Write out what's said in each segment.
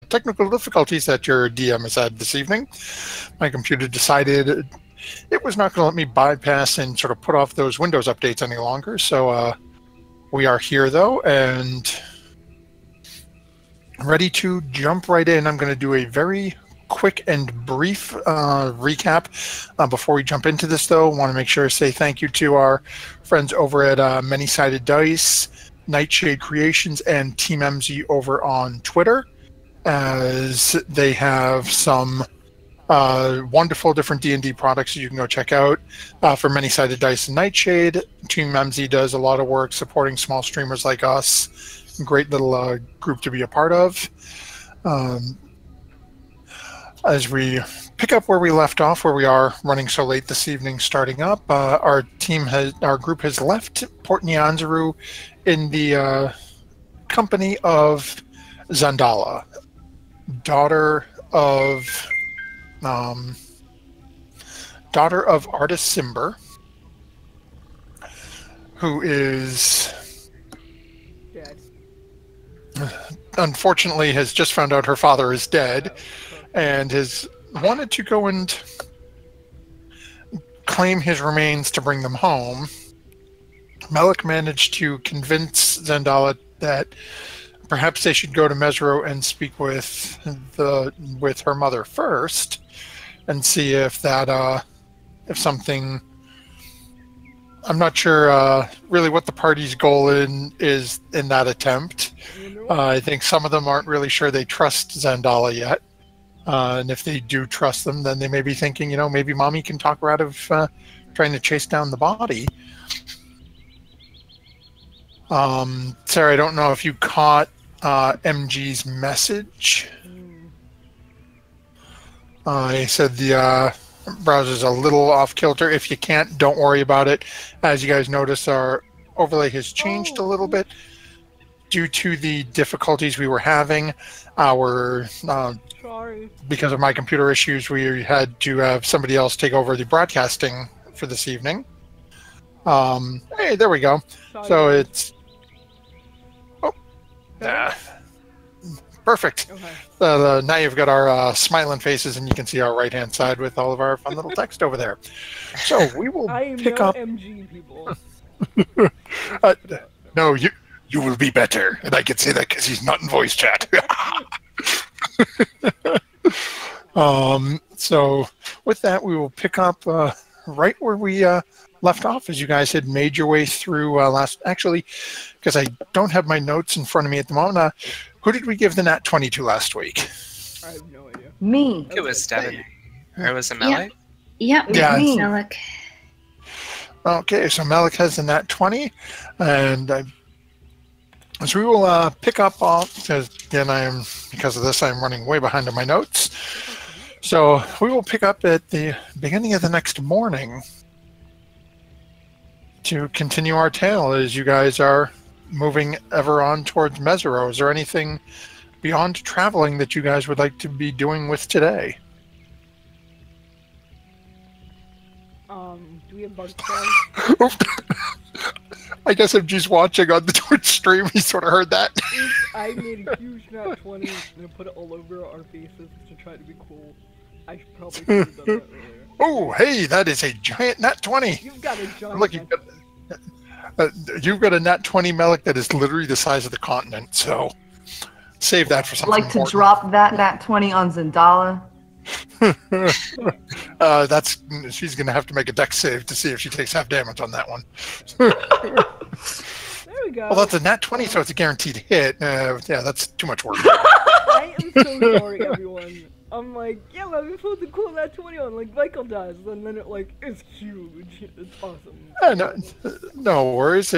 technical difficulties that your DM has had this evening. My computer decided it was not going to let me bypass and sort of put off those Windows updates any longer. So we are here, though, and ready to jump right in. I'm going to do a very quick and brief recap before we jump into this, though. I want to make sure to say thank you to our friends over at Many-Sided Dice, Nightshade Creations, and Team MZ over on Twitter, as they have some wonderful different D&D products that you can go check out. For Many-Sided Dice and Nightshade, Team MZ does a lot of work supporting small streamers like us. Great little group to be a part of. As we pick up where we left off, where we are running so late this evening, starting up, our group has left Port Nyanzaru in the company of Zandala, daughter of artist Simber, who is dead. Unfortunately has just found out her father is dead, and has wanted to go and claim his remains to bring them home. Malik managed to convince Zandala that perhaps they should go to Mesro and speak with her mother first, and see if that if something. I'm not sure really what the party's goal is in that attempt. I think some of them aren't really sure they trust Zandala yet. And if they do trust them, then they may be thinking, maybe Mommy can talk her out of trying to chase down the body. Sarah, I don't know if you caught MG's message. He said the browser's a little off kilter. If you can't, don't worry about it. As you guys notice, our overlay has changed a little bit due to the difficulties we were having. Because of my computer issues, we had to have somebody else take over the broadcasting for this evening. Hey, there we go. Sorry. So it's perfect. Okay. Now you've got our smiling faces, and you can see our right-hand side with all of our fun little text over there. So we will pick up. MG people. No, you will be better, and I can say that because he's not in voice chat. So with that, we will pick up right where we left off, as you guys had made your way through actually, because I don't have my notes in front of me at the moment. Who did we give the nat 20 to last week? I have no idea. Me. It was Devin. Or was it Malik? Yep, Yeah, me. Malik. Okay, so Malik has the nat 20, and so we will pick up off, because again, because of this, I'm running way behind on my notes. So we will pick up at the beginning of the next morning to continue our tale as you guys are moving ever on towards Mesero. Is there anything beyond traveling that you guys would like to be doing with today? Do we have bug spells? I guess I'm just watching on the Twitch stream. He sort of heard that. I made a huge nat 20 and I put it all over our faces to try to be cool. I should probably have done that earlier. Oh, hey, that is a giant nat 20. You've got a giant Look, you've you've got a nat 20, Malik, that is literally the size of the continent, so save that for something Like to drop that nat 20 on Zandala. She's gonna have to make a dex save to see if she takes half damage on that one. There we go. Well, that's a nat 20, so it's a guaranteed hit. Yeah, that's too much work. I am so sorry, everyone. I'm like, yeah, I'm supposed to cool that 20 on like Michael does, and then it like is huge. It's awesome. No worries.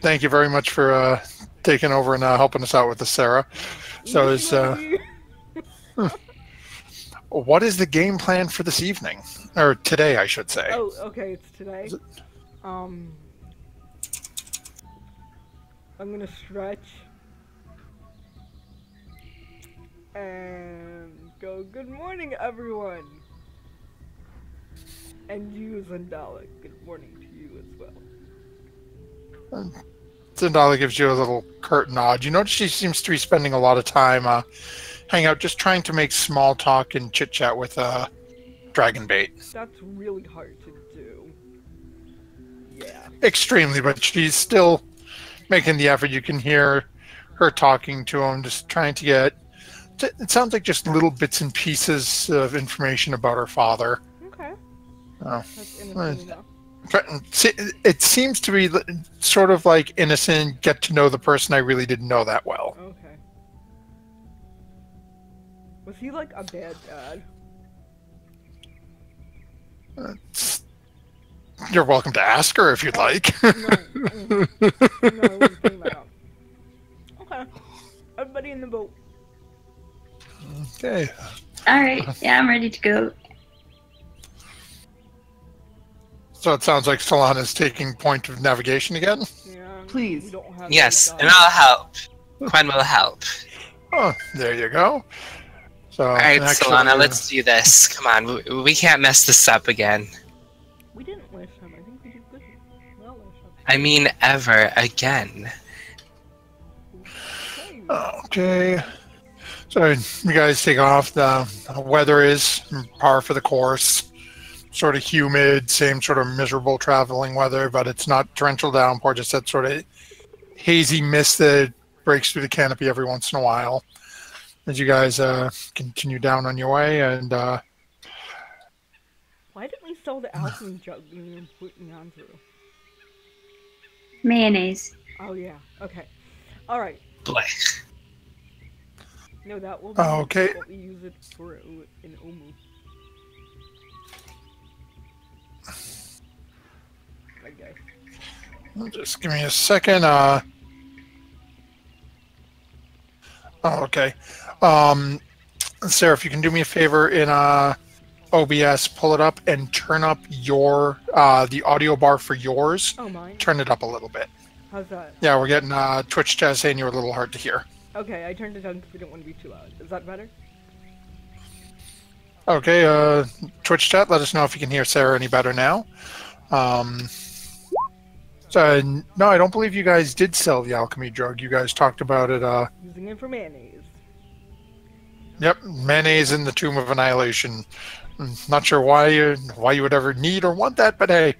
Thank you very much for taking over and helping us out with this, Sarah. So what is the game plan for this evening, or today, I should say? Oh, okay, it's today. I'm gonna stretch and go. Good morning, everyone. And you, Zandala, good morning to you as well. Zendala gives you a little curt nod. You notice she seems to be spending a lot of time hanging out, just trying to make small talk and chit-chat with Dragonbait. That's really hard to do. Yeah. Extremely, but she's still making the effort. You can hear her talking to him, just trying to get... It sounds like just little bits and pieces of information about her father. Okay. Oh. That's innocent enough. It seems to be sort of like innocent, get to know the person I really didn't know that well. Okay. Was he like a bad dad? You're welcome to ask her if you'd like. No, I wasn't thinking that. Okay. Everybody in the boat. Okay. Alright, yeah, I'm ready to go. So it sounds like Solana's taking point of navigation again? Yeah. Please. We don't have Yes, any and I'll help. Quan will help. Oh, there you go. So, Alright, actually, Solana, let's do this. Come on, we can't mess this up again. We didn't last time. I think we did good. Well, last time. I mean, ever again. Okay. So you guys take off. The weather is par for the course. Sort of humid, same sort of miserable traveling weather, but it's not torrential downpour, just that sort of hazy mist that breaks through the canopy every once in a while. As you guys continue down on your way, and Why didn't we sell the alchemy jug we were putting on through? Mayonnaise. Oh yeah. Okay. All right. Boy. No, that will be okay. what we use it for in Omu. I guess. Just give me a second. Oh, okay. Sarah, if you can do me a favor in OBS, pull it up and turn up your the audio bar for yours. Oh, mine? Turn it up a little bit. How's that? Yeah, we're getting Twitch chat saying you're a little hard to hear. Okay, I turned it down because we didn't want to be too loud. Is that better? Okay, Twitch chat, let us know if you can hear Sarah any better now. So, no, I don't believe you guys did sell the alchemy drug. You guys talked about it. Using it for mayonnaise. Yep, mayonnaise in the Tomb of Annihilation. Not sure why you would ever need or want that, but hey,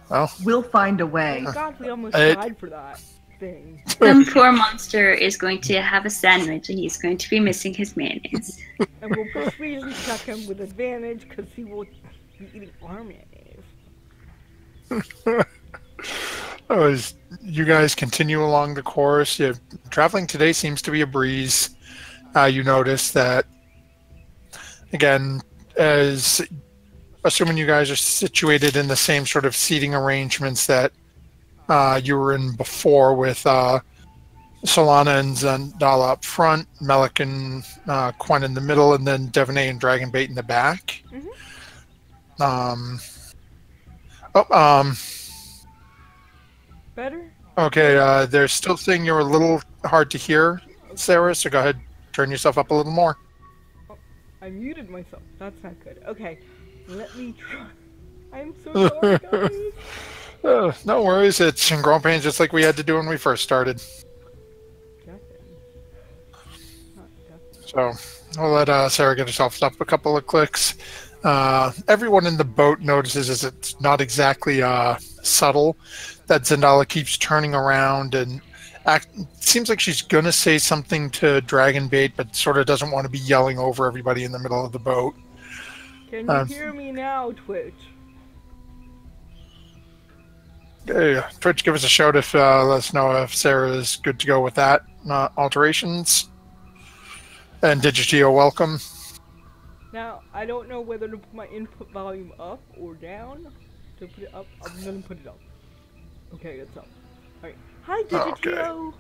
well, We'll find a way. Oh God, we almost died for that thing. Some poor monster is going to have a sandwich and he's going to be missing his mayonnaise. And we'll persuasion check him with advantage because he will be eating our mayonnaise. You guys continue along the course. Traveling today seems to be a breeze. You notice that, again, as assuming you guys are situated in the same sort of seating arrangements that you were in before, with Solana and Zendala up front, Melik and Quen in the middle, and then Devaney and Dragonbait in the back. Better? Okay, they're still saying you're a little hard to hear, Sarah, so go ahead, turn yourself up a little more. Oh, I muted myself. That's not good. Okay, let me try. I'm so sorry, guys. No worries, it's in growing pains just like we had to do when we first started. So, I'll let Sarah get herself up a couple of clicks. Everyone in the boat notices as it's not exactly subtle that Zendala keeps turning around and seems like she's going to say something to Dragonbait, but sort of doesn't want to be yelling over everybody in the middle of the boat. Can you hear me now, Twitch? Hey, Twitch, give us a shout if let us know if Sarah is good to go with that alterations. And Digitio, welcome. Now, I don't know whether to put my input volume up or down. To put it up, I'm gonna put it up. Okay, it's up. Alright. Hi, Digitio!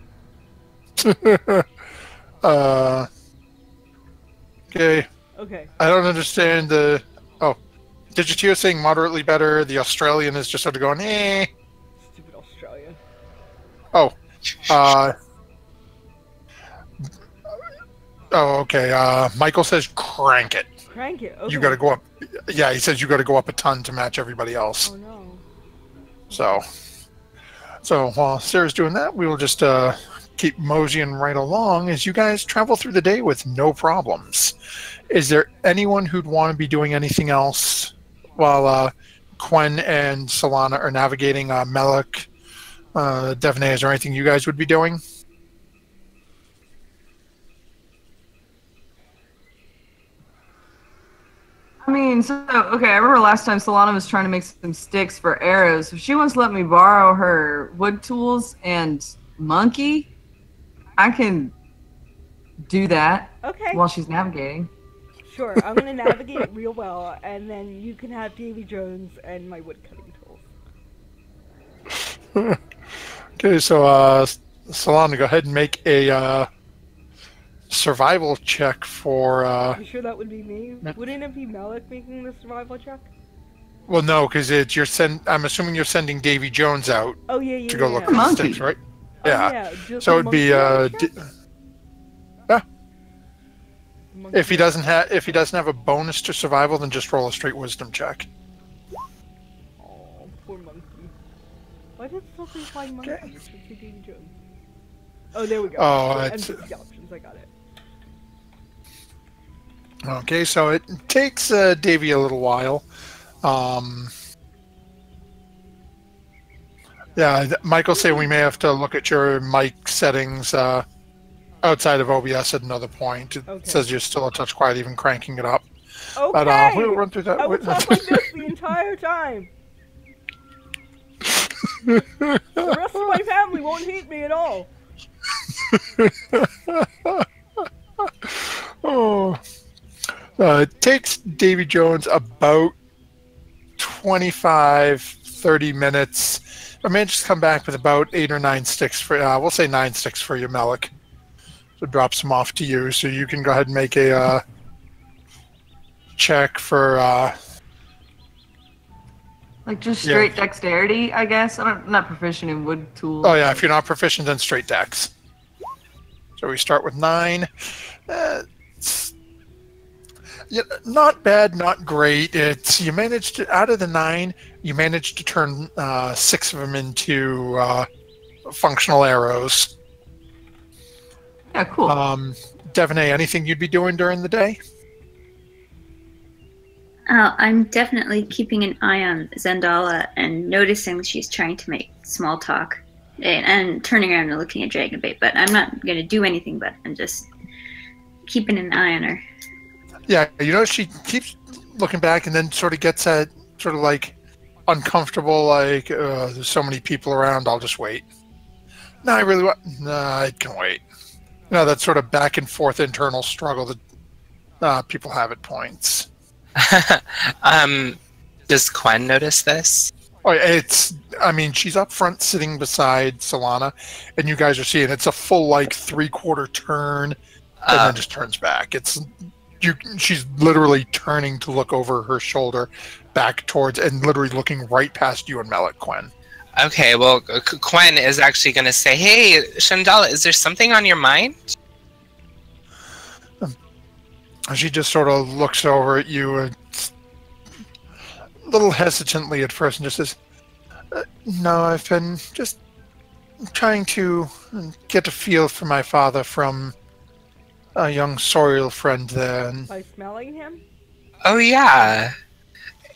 Okay. Okay. I don't understand the... Oh. Digitio saying moderately better. The Australian is just sort of going, eh. Stupid Australia. Oh. Oh, okay. Michael says crank it. Crank it. Okay. You got to go up. Yeah, he says you got to go up a ton to match everybody else. Oh no. So, So while Sarah's doing that, we will just keep moseying right along as you guys travel through the day with no problems. Is there anyone who'd want to be doing anything else while Quen and Solana are navigating Melik, Devaney? Is there anything you guys would be doing? I mean, so, okay, I remember last time Solana was trying to make some sticks for arrows. If she wants to let me borrow her wood tools and monkey, I can do that Okay. while she's navigating. Sure, I'm gonna navigate it real well, and then you can have Davy Jones and my woodcutting tools. Okay, so Solana, go ahead and make a survival check for. You sure that would be me? Wouldn't it be Malik making the survival check? Well, no, because it's I'm assuming you're sending Davy Jones out Oh yeah, yeah. to go yeah. look for the Monkey. sticks, right? Oh, Yeah. just So a it'd be monkey check? Monkey if he doesn't have a bonus to survival, then just roll a straight wisdom check. Oh, poor monkey. Why did something find monkey? Okay. It should say Davy Jones. Oh, there we go. Oh, So, it's- NPC options. I got it. Okay, so it takes Davy a little while. Yeah, Michael say we may have to look at your mic settings outside of OBS at another point. It Okay. says you're still a touch quiet, even cranking it up. Okay. But we'll run through that. I would talk like this the entire time. The rest of my family won't hate me at all. Oh. It takes Davy Jones about 25-30 minutes. I manages to come back with about 8 or 9 sticks for, we'll say 9 sticks for you, Melik. So drops them off to you, so you can go ahead and make a check for. Like just straight dexterity, I guess. I'm not proficient in wood tools. Oh yeah, if you're not proficient, then straight dex. So we start with 9. Yeah, not bad, not great. It's you managed to, out of the 9, you managed to turn 6 of them into functional arrows. Yeah, cool. Devaney, anything you'd be doing during the day? I'm definitely keeping an eye on Zendala and noticing she's trying to make small talk and turning around and looking at Dragonbait, but I'm not going to do anything, but I'm just keeping an eye on her. Yeah, you know, she keeps looking back and then sort of gets sort of like uncomfortable, like, there's so many people around, I'll just wait. No, I really want, no, I can wait. You know, that sort of back and forth internal struggle that people have at points. Does Quen notice this? Oh, I mean, she's up front sitting beside Solana, and you guys are seeing it's a full, like, 3/4 turn, and then just turns back. She's literally turning to look over her shoulder back towards, and literally looking right past you and Melik, Quen. Okay, well, Quen is actually going to say, hey, Shandala, is there something on your mind? She just sort of looks over at you a little hesitantly at first and just says, no, I've been just trying to get a feel for my father from a young Sorial friend there. And By smelling him? Oh, yeah.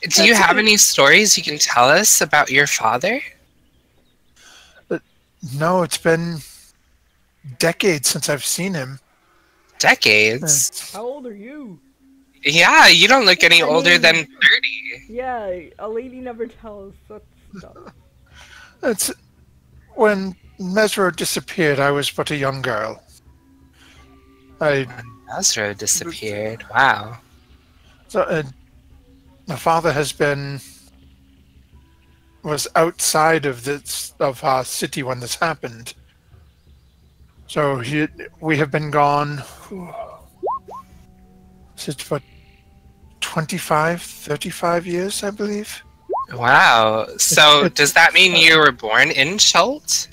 Do you have any stories you can tell us about your father? no, it's been decades since I've seen him. Decades? How old are you? Yeah, you don't look any I older mean- than 30. Yeah, a lady never tells such stuff. It's when Mesro disappeared, I was but a young girl. Azra disappeared. Wow. So, my father was outside of city when this happened. So we have been gone since for 25, 35 years, I believe. Wow. So does that mean you were born in Schult?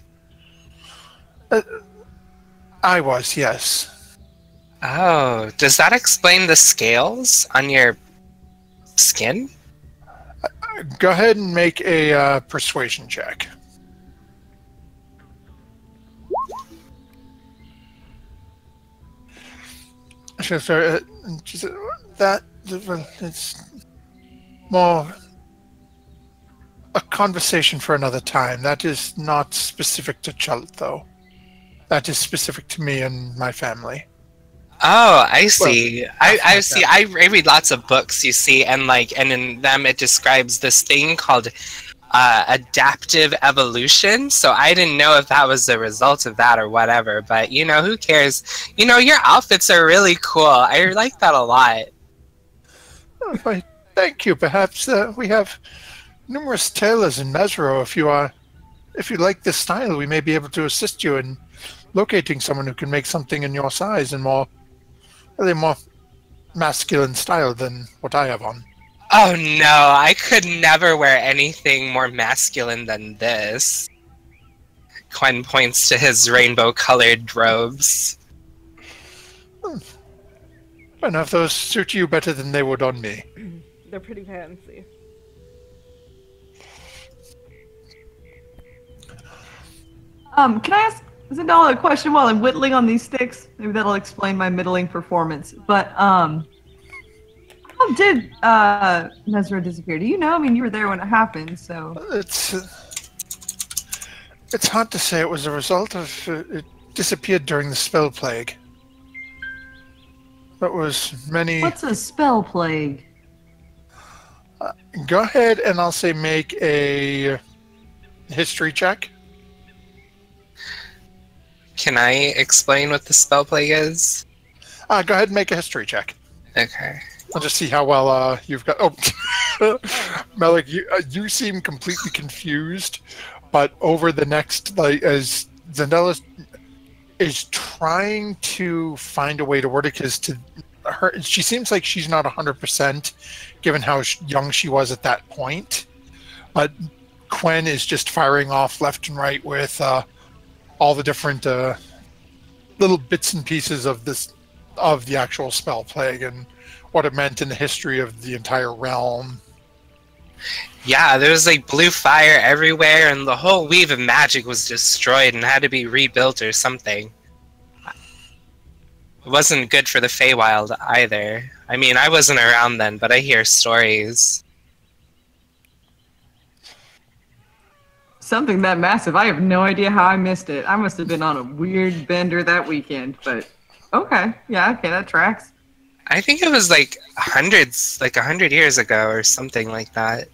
I was, yes. Oh, does that explain the scales on your skin? Go ahead and make a persuasion check. She said, that it's more a conversation for another time. That is not specific to Chult, though. That is specific to me and my family. Oh, I see. Well, I see. I read lots of books, you see, and in them it describes this thing called adaptive evolution. So I didn't know if that was the result of that or whatever. But who cares? Your outfits are really cool. I like that a lot. Oh, thank you. Perhaps we have numerous tailors in Mesro. If you like this style, we may be able to assist you in locating someone who can make something in your size and more masculine style than what I have on. Oh no, I could never wear anything more masculine than this. Quen points to his rainbow-colored robes. I know if those suit you better than they would on me. They're pretty fancy. Can I ask Zendala a question while I'm whittling on these sticks? Maybe that'll explain my middling performance. But, how did, Mesro disappear? Do you know? I mean, you were there when it happened, so... It's hard to say. It was a result of... it disappeared during the spell plague. That was many... What's a spell plague? Go ahead and I'll say make a history check. Can I explain what the spell plague is? Go ahead and make a history check. Okay. I'll just see how well you've got... Oh, Melik, you seem completely confused, but over the next... as Zendala is trying to find a way to word it, because she seems like she's not 100%, given how young she was at that point. But Quen is just firing off left and right with all the different little bits and pieces of the actual spell plague and what it meant in the history of the entire realm. Yeah, there was blue fire everywhere, and the whole weave of magic was destroyed and had to be rebuilt or something. It wasn't good for the Feywild either. I mean, I wasn't around then, but I hear stories. Something that massive. I have no idea how I missed it. I must have been on a weird bender that weekend, but okay. Yeah, okay, that tracks. I think it was hundreds, 100 years ago or something like that.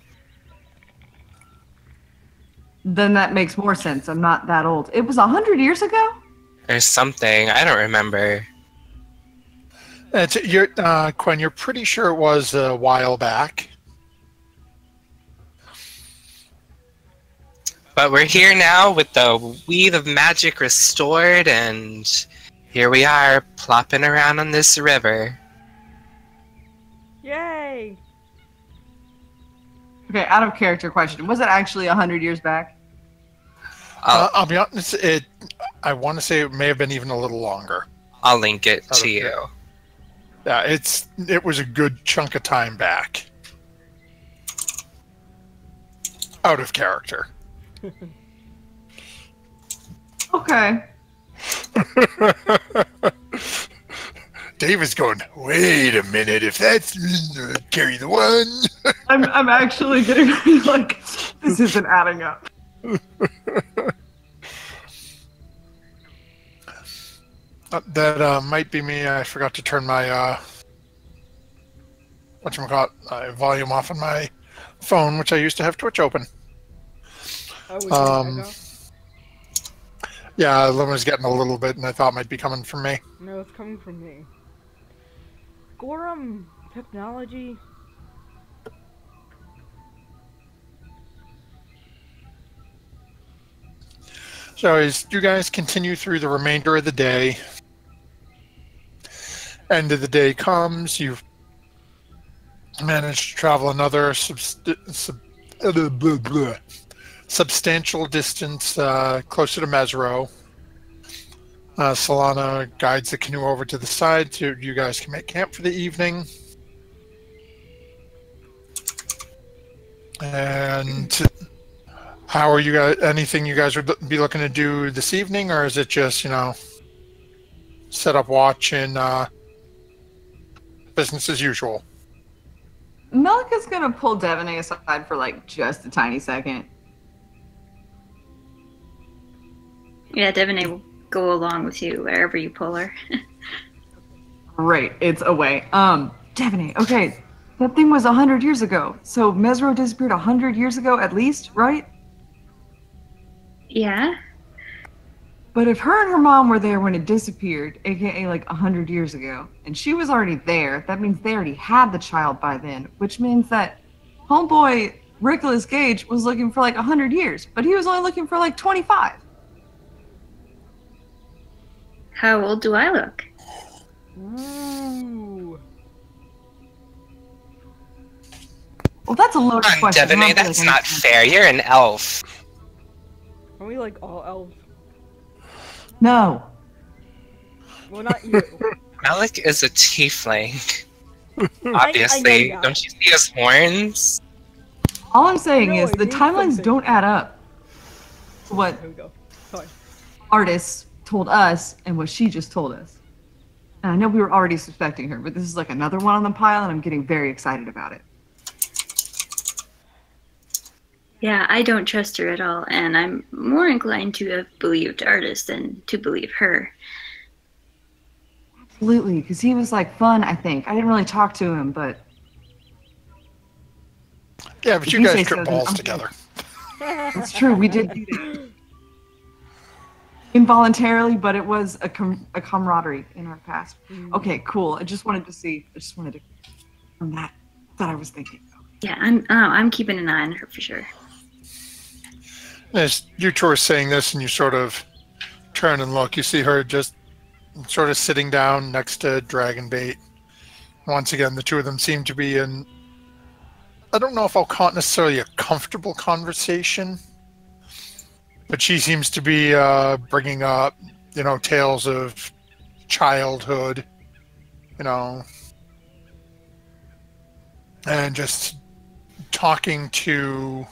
Then that makes more sense. I'm not that old. It was 100 years ago? Or something. I don't remember. Quen, you're pretty sure it was a while back. But we're here now with the weave of magic restored, and here we are, plopping around on this river. Yay! Okay, out of character question. Was it actually 100 years back? I'll be honest, I want to say it may have been even a little longer. I'll link it to you. Yeah, it was a good chunk of time back. Out of character. Okay. Dave is going, wait a minute, if that's carry the one. I'm actually getting this isn't adding up. That might be me. I forgot to turn my volume off on my phone, which I used to have Twitch open. Yeah, Luma's getting a little bit, and I thought it might be coming from me. No, it's coming from me. Gorum technology. So as you guys continue through the remainder of the day, end of the day comes, you've managed to travel another substantial distance closer to Mesro. Solana guides the canoe over to the side so you guys can make camp for the evening. And how are you guys? Anything you guys would be looking to do this evening, or is it just, set up watch in business as usual. Melika's gonna pull Devaney aside for like just a tiny second. Yeah, Devaney will go along with you wherever you pull her. Great, it's away. Devaney, okay, that thing was 100 years ago. So Mesro disappeared 100 years ago at least, right? Yeah? But if her and her mom were there when it disappeared, aka like 100 years ago, and she was already there, that means they already had the child by then, which means that homeboy Nicolas Cage was looking for like 100 years, but he was only looking for like 25. How old do I look? Ooh. Well, that's a loaded question. Devaney, that's not fair. You're an elf. Are we like all elves? No. Well, not you. Malik is a tiefling. Obviously. I know, Don't you see his horns? All I'm saying No, is it the means timelines something. don't add up to what Here we go. Sorry. artists told us and what she just told us. And I know we were already suspecting her, but this is like another one on the pile, and I'm getting very excited about it. Yeah, I don't trust her at all, and I'm more inclined to have believed Artist than to believe her. Absolutely, because he was like fun, I think. I didn't really talk to him, but Yeah, but If you you guys say trip so, then balls I'm together. it's true, we did do that. Involuntarily, but it was a camaraderie in our past. Okay, cool. I just wanted to from that I was thinking. Yeah, I'm keeping an eye on her for sure. As you two are saying this and you sort of turn and look, you see her just sort of sitting down next to Dragonbait. Once again, the two of them seem to be in, I don't know if I'll call it necessarily a comfortable conversation, but she seems to be bringing up, tales of childhood, and just talking to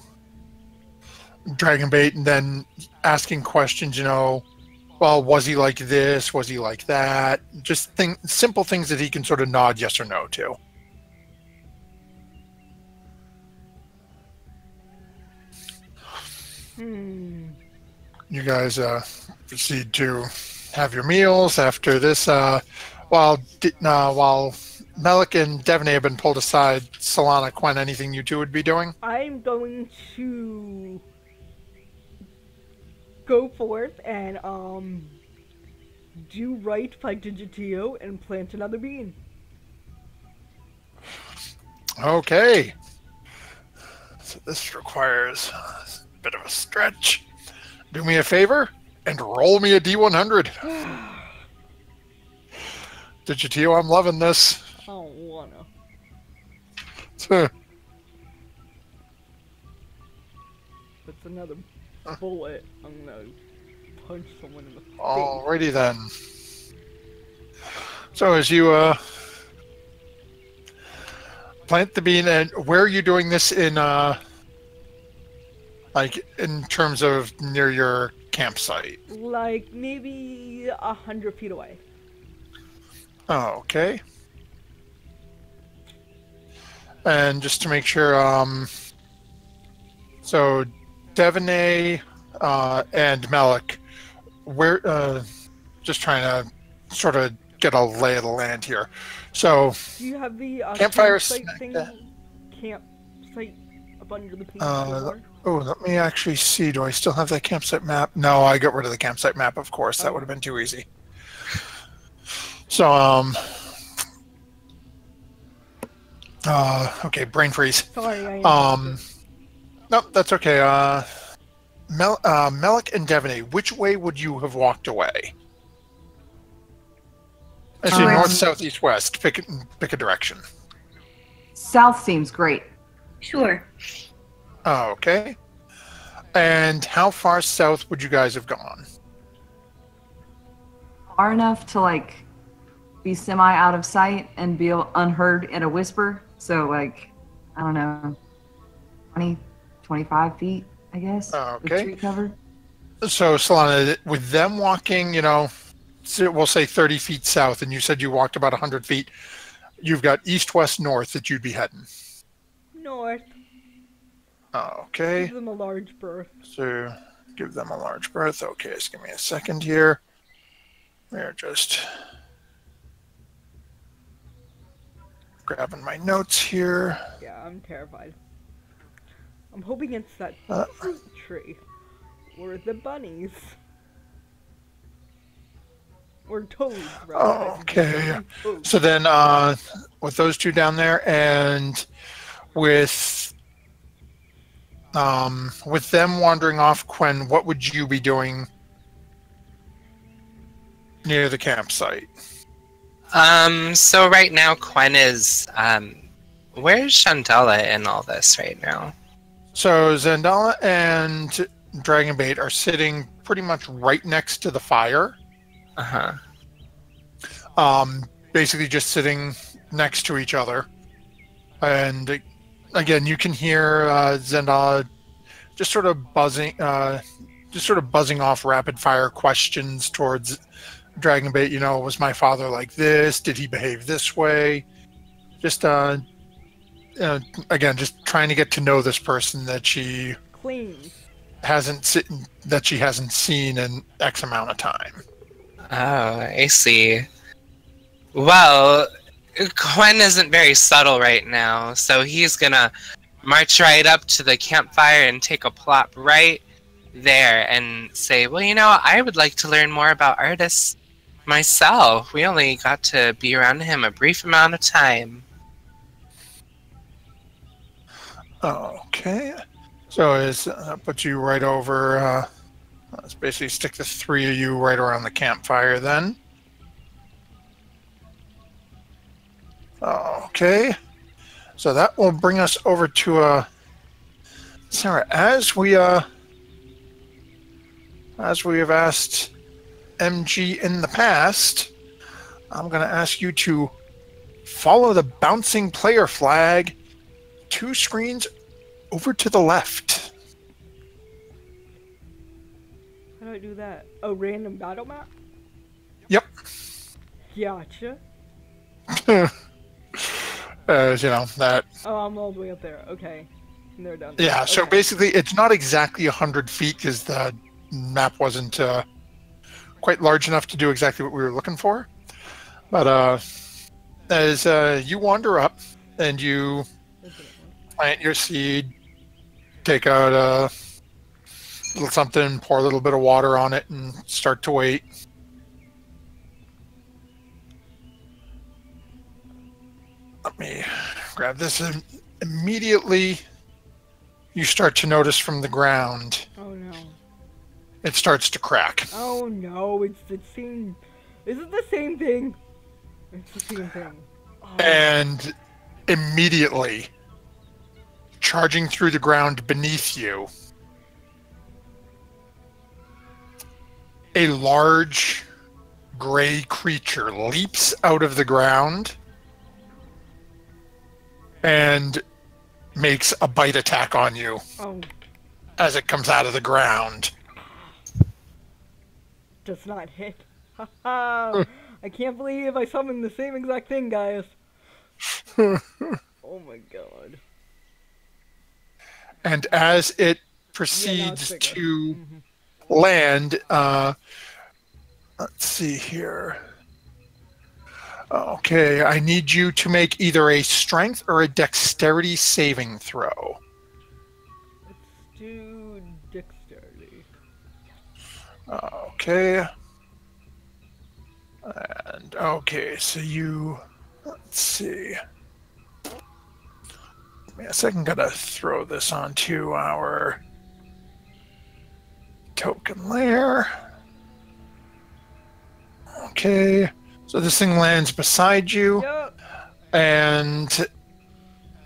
Dragonbait and then asking questions, well, was he like this? Was he like that? Just simple things that he can sort of nod yes or no to. You guys proceed to have your meals. After this, while Malik and Devaney have been pulled aside, Solana, Quen, anything you two would be doing? I'm going to go forth and do right by Digitio and plant another bean. Okay. So this requires a bit of a stretch. Do me a favor and roll me a D100. Digitio, I'm loving this. I don't wanna. That's another bullet. I'm gonna punch someone in the face. Alrighty then. So as you plant the bean, and where are you doing this in in terms of near your campsite? Like maybe 100 feet away. Oh, okay. And just to make sure, so Devaney and Malik, where just trying to sort of get a lay of the land here. So Do you have the campfire campsite snack thing? that- Campsite up under the pink oh, let me actually see. Do I still have that campsite map? No, I got rid of the campsite map, of course. That would have been too easy. So, okay, brain freeze. Sorry, Nope, that's okay. Malik and Devaney, which way would you have walked away? I see north, south, east, west. Pick a direction. South seems great. Sure. Okay. And how far south would you guys have gone? Far enough to like be semi out of sight and be unheard in a whisper. So like, I don't know, 20, 25 feet, I guess. Okay. With tree cover. So, Solana, with them walking, we'll say 30 feet south, and you said you walked about 100 feet. You've got east, west, north that you'd be heading. North. Okay. Give them a large berth. So give them a large berth. Okay, just give me a second here. We're just grabbing my notes here. Yeah, I'm terrified. I'm hoping it's that fruit tree. Or the bunnies. Or toads, rather. Okay. So then, with those two down there, and with them wandering off, Quen, what would you be doing near the campsite? So right now, Quen is, where's Chandala in all this right now? So Zandala and Dragonbait are sitting pretty much right next to the fire. Uh-huh. Basically just sitting next to each other. And again, you can hear Zandala just sort of buzzing off rapid fire questions towards Dragonbait. You know, was my father like this? Did he behave this way? Just again, just trying to get to know this person that she hasn't seen in X amount of time. Oh, I see. Well, Quen isn't very subtle right now, so he's gonna march right up to the campfire and take a plop right there and say, well, you know, I would like to learn more about artists myself. We only got to be around him a brief amount of time. Okay. So put you right over, let's basically stick the three of you right around the campfire then. Okay. So that will bring us over to Sarah, as we have asked MG in the past, I'm going to ask you to follow the bouncing player flag 2 screens over to the left. How do I do that? A random battle map? Yep. Gotcha. You know, that... Oh, I'm all the way up there. Okay. And they're down. Yeah, okay. so basically it's not exactly 100 feet because the map wasn't quite large enough to do exactly what we were looking for. But as you wander up and you plant your seed, take out a little something, pour a little bit of water on it, and start to wait. Let me grab this. And immediately, you start to notice from the ground. Oh no. It starts to crack. Oh no, it's the same. Is it the same thing? It's the same thing. Oh. And immediately, charging through the ground beneath you, a large gray creature leaps out of the ground and makes a bite attack on you as it comes out of the ground. Does not hit. I can't believe I summoned the same exact thing, guys. Oh my god. And as it proceeds to land, let's see here. Okay, I need you to make either a strength or a dexterity saving throw. Let's do dexterity. Okay. And okay, so you, let's see. Give me a second, gotta throw this onto our token layer. Okay, so this thing lands beside you, and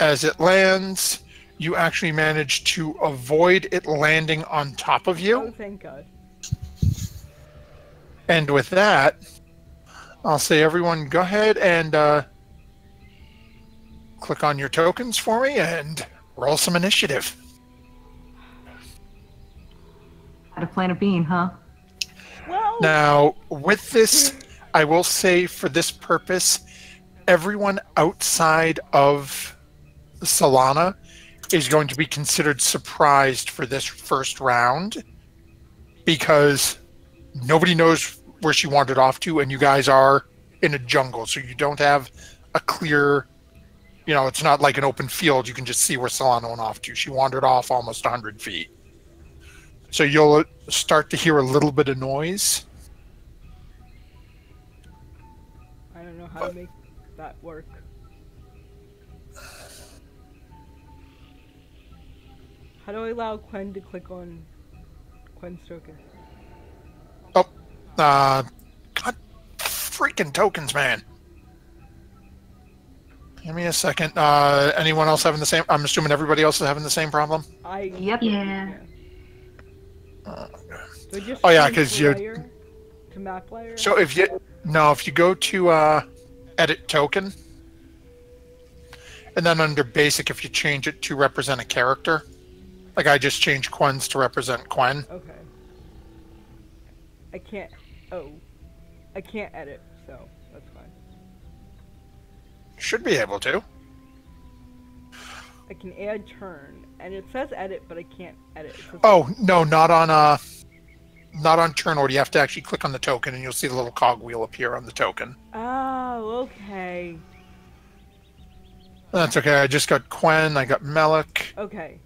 as it lands, you actually manage to avoid it landing on top of you. Oh, thank God. And with that, I'll say everyone go ahead and click on your tokens for me and roll some initiative. How to plant a bean, huh? Well, now, with this, I will say for this purpose, everyone outside of Solana is going to be considered surprised for this first round because nobody knows where she wandered off to, and you guys are in a jungle, so you don't have a clear, it's not like an open field. You can just see where Solana went off to. She wandered off almost 100 feet. So you'll start to hear a little bit of noise. I don't know how to make that work. How do I allow Quen to click on Quen's token? Oh, God, freaking tokens, man. Give me a second. Anyone else having the same? I'm assuming everybody else is having the same problem. Yep. Yeah. Oh yeah, because you. To map layer. So if you go to edit token, and then under basic, if you change it to represent a character, like I just changed Quen's to represent Quen. Okay. I can't. Oh, I can't edit, so that's fine. Should be able to. I can add turn, and it says edit, but I can't edit. Oh no, not on turn order. You have to actually click on the token, and you'll see the little cogwheel appear on the token. Oh, okay. That's okay. I just got Quen. I got Melik. Okay.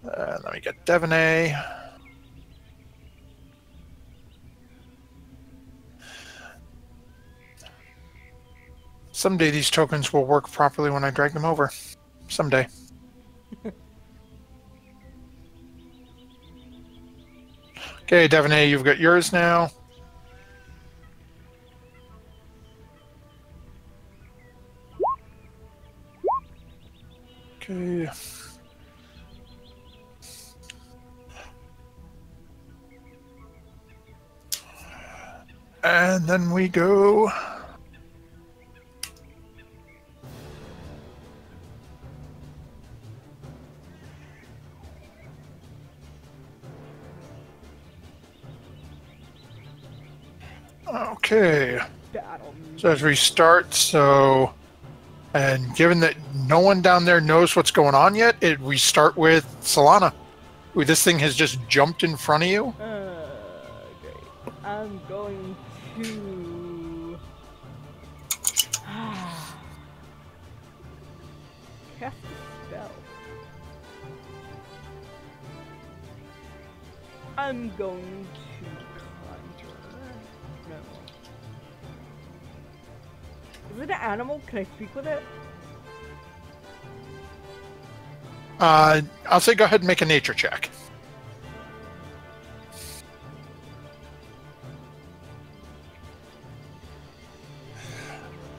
Let me get Devaney. Someday these tokens will work properly when I drag them over. Someday. Okay, Devaney, you've got yours now. Okay. And then we go. Okay. So as we start, and given that no one down there knows what's going on yet, we start with Solana. Ooh, this thing has just jumped in front of you. Great. I'm going to cast a spell. I'm going to conjure. No. Is it an animal? Can I speak with it? I'll say go ahead and make a nature check.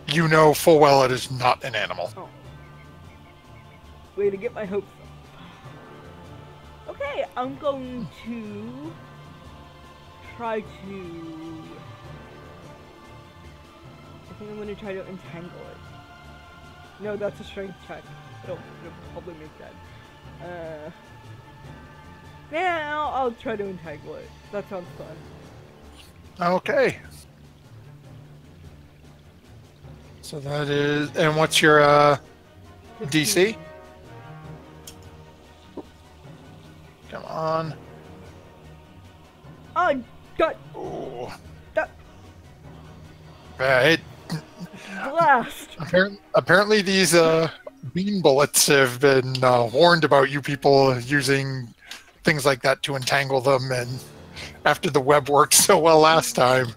You know full well it is not an animal. Oh. Way to get my hopes up. Okay, I'm going to try to... I think I'm going to try to entangle it. No, that's a strength check. It'll probably make that. Yeah, I'll try to entangle it. That sounds fun. Okay. So that is... And what's your DC? Come on. Oh, God! Ooh. That... Right. Blast! Apparently these bean bullets have been warned about you people using things like that to entangle them, and after the web worked so well last time,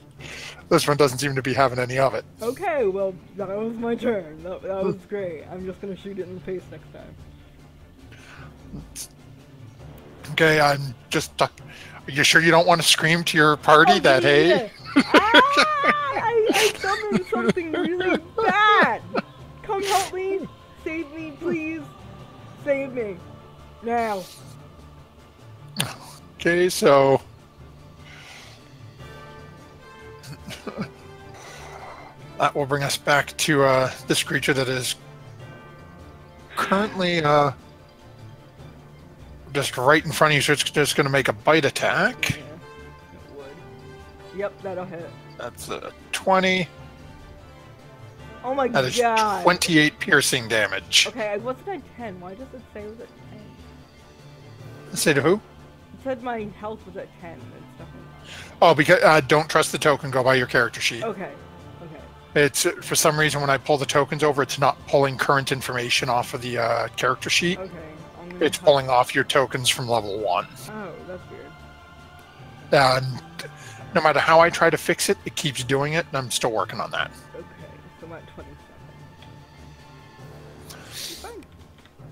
this one doesn't seem to be having any of it. Okay, well, that was my turn. That was great. I'm just gonna shoot it in the face next time. Okay, I'm just... are you sure you don't want to scream to your party that, hey? I summoned something really bad! Come help me! Save me, please! Save me! Now! Okay, so... that will bring us back to this creature that is currently just right in front of you, so it's just going to make a bite attack. Yeah, it would. Yep, that'll hit. That's a 20. Oh my That is god. 28 piercing damage. Okay, I wasn't at 10. Why does it say it was at 10? Say to who? It said my health was at 10 and stuff like that. Oh, because don't trust the token. Go by your character sheet. Okay. Okay. It's for some reason when I pull the tokens over, it's not pulling current information off of the character sheet. Okay. It's pulling off your tokens from level 1. Oh, that's weird. And no matter how I try to fix it, it keeps doing it, and I'm still working on that. Okay, so I'm at 27.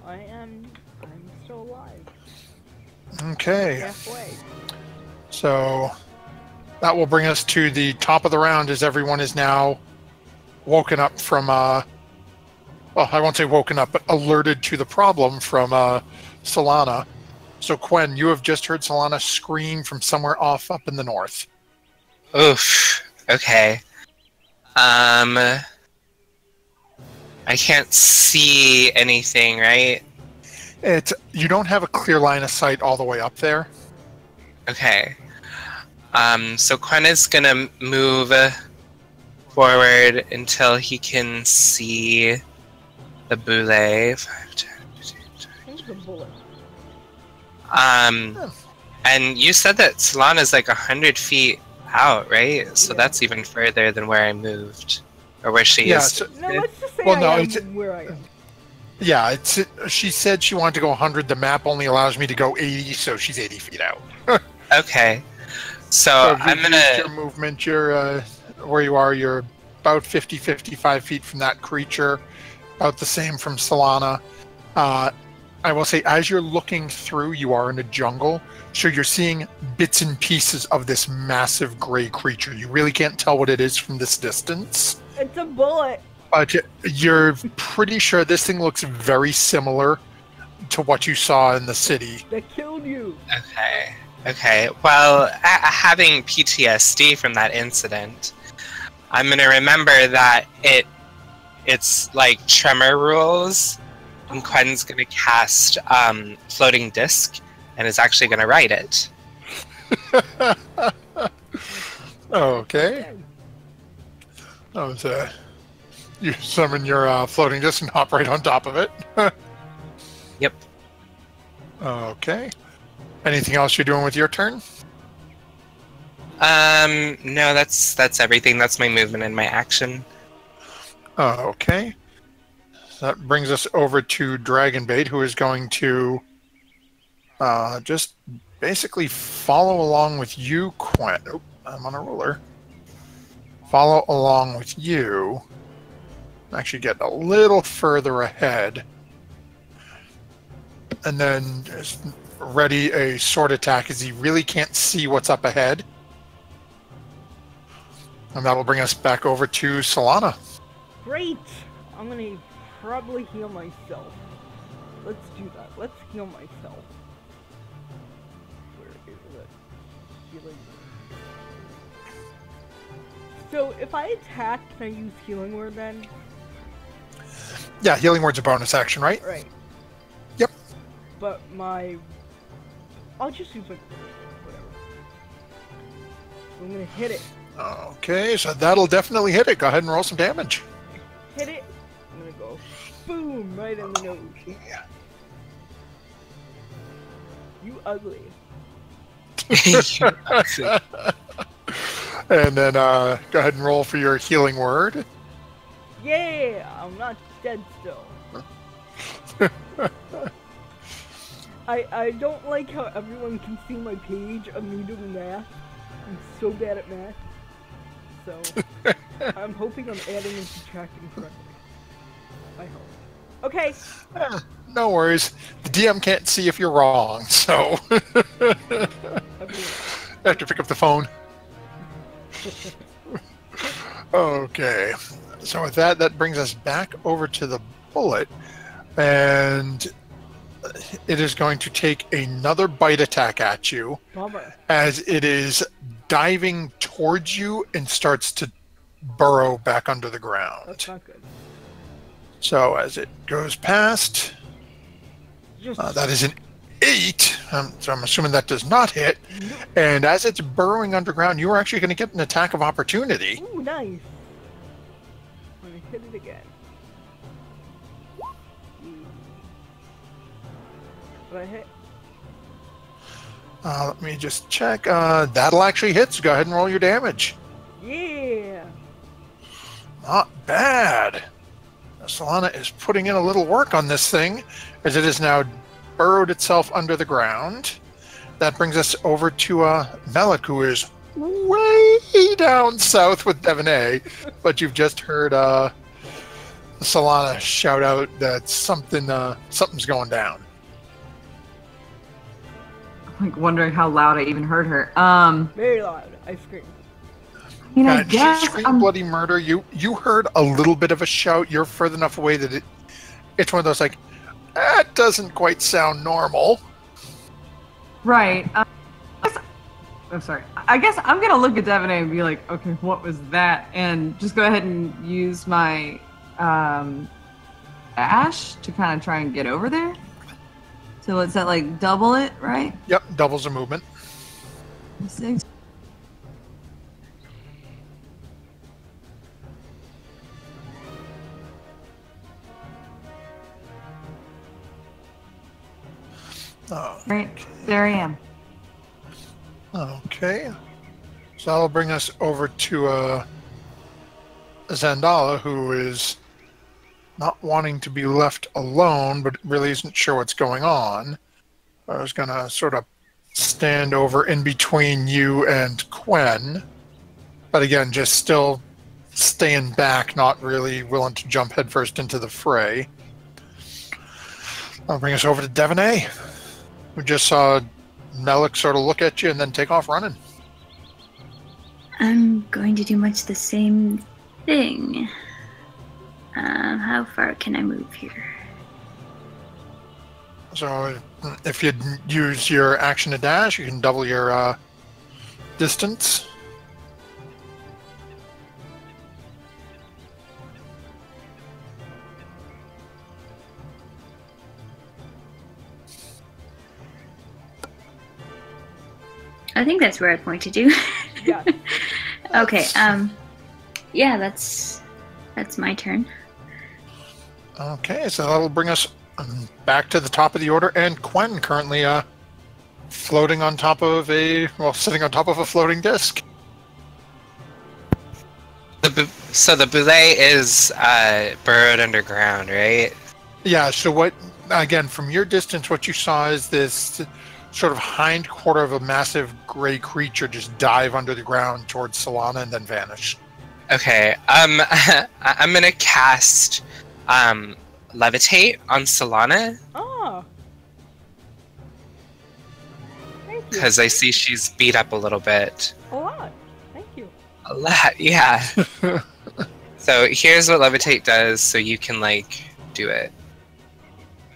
Fine. I'm still alive. Okay. Halfway. So that will bring us to the top of the round as everyone is now woken up from, well, I won't say woken up, but alerted to the problem from Solana. So Quen, you have just heard Solana scream from somewhere off up in the north. Oof. Okay. I can't see anything, right? You don't have a clear line of sight all the way up there. Okay. So Quen is gonna move forward until he can see the boule. 5, 10, 15, 20. Here's the bullet. And you said that Solana is like 100 feet out, right? So Yeah. that's even further than where I moved, or where she Yeah, is. so- No, let's just say Well, no, I it's- am where I am. Yeah, she said she wanted to go 100. The map only allows me to go 80, so she's 80 feet out. Okay. So So if I'm you gonna. use your movement, you're where you are. You're about 50, 55 feet from that creature. About the same from Solana. I will say, as you're looking through, you are in a jungle, so you're seeing bits and pieces of this massive gray creature. You really can't tell what it is from this distance, It's a bullet. but you're pretty sure this thing looks very similar to what you saw in the city. That killed you. Okay. Okay. Well, having PTSD from that incident, I'm gonna remember that it's like tremor rules. And Quen's gonna cast floating disc, and is actually gonna ride it. Okay. You summon your floating disc and hop right on top of it. Yep. Okay. Anything else you're doing with your turn? No, that's everything. That's my movement and my action. Okay. So that brings us over to Dragonbait, who is going to just basically follow along with you, Quen. Oh, I'm on a roller. Follow along with you. Actually get a little further ahead. And then just ready a sword attack as he really can't see what's up ahead. And that'll bring us back over to Solana. Great. I'm gonna probably heal myself. Let's do that. Let's heal myself. Where is it? Healing. So if I attack, can I use healing word then? Yeah, healing word's a bonus action, right? Right. Yep. But I'll just use whatever. I'm gonna hit it. Okay, so that'll definitely hit it. Go ahead and roll some damage. Hit it. I'm gonna go boom right in the nose. Yeah. You ugly. And then go ahead and roll for your healing word. Yeah, I'm not dead still. I don't like how everyone can see my page of me doing math. I'm so bad at math. So I'm hoping I'm adding and subtracting correctly. I hope. Okay. No worries. The DM can't see if you're wrong, so I have to pick up the phone. Okay. So with that, that brings us back over to the bullet, and it is going to take another bite attack at you. Bummer. As it is diving towards you and starts to burrow back under the ground. That's not good. So as it goes past, Just that is an 8. So I'm assuming that does not hit. And as it's burrowing underground, you are actually going to get an attack of opportunity. ooh, nice. I'm gonna hit it again. What I hit? Let me just check. That'll actually hit, so go ahead and roll your damage. Yeah. Not bad. Solana is putting in a little work on this thing, as it has now burrowed itself under the ground. That brings us over to Melik, who is way down south with Devonay, but you've just heard Solana shout out that something's going down. I'm like wondering how loud I even heard her. Very loud. I screamed. I mean, I guess she screamed bloody murder. You heard a little bit of a shout. You're further enough away that it's one of those like, that doesn't quite sound normal. Right. I'm sorry. I guess I'm gonna look at Devonay and be like, okay, what was that? And just go ahead and use my dash to kind of try and get over there. So let's that like double it, right? Yep, doubles the movement. 6. Right, there I am. Okay. So that'll bring us over to Zandala, who is not wanting to be left alone, but really isn't sure what's going on. I was going to sort of stand over in between you and Quen, but again, just still staying back, not really willing to jump headfirst into the fray. That'll bring us over to Devonay. We just saw Melik sort of look at you and then take off running. I'm going to do much the same thing. How far can I move here? So if you use your action to dash, you can double your distance. I think that's where I pointed to. Yeah. Okay. Yeah, that's my turn. Okay, so that'll bring us back to the top of the order, and Quen currently floating on top of sitting on top of a floating disc. So the boulet is burrowed underground, right? Yeah, so what, again, from your distance, what you saw is this sort of hind quarter of a massive gray creature just dive under the ground towards Solana and then vanish. Okay, I'm gonna cast Levitate on Solana. Oh. Thank you. Because I see she's beat up a little bit. A lot. Thank you. A lot, yeah. So here's what Levitate does, so you can, like, do it.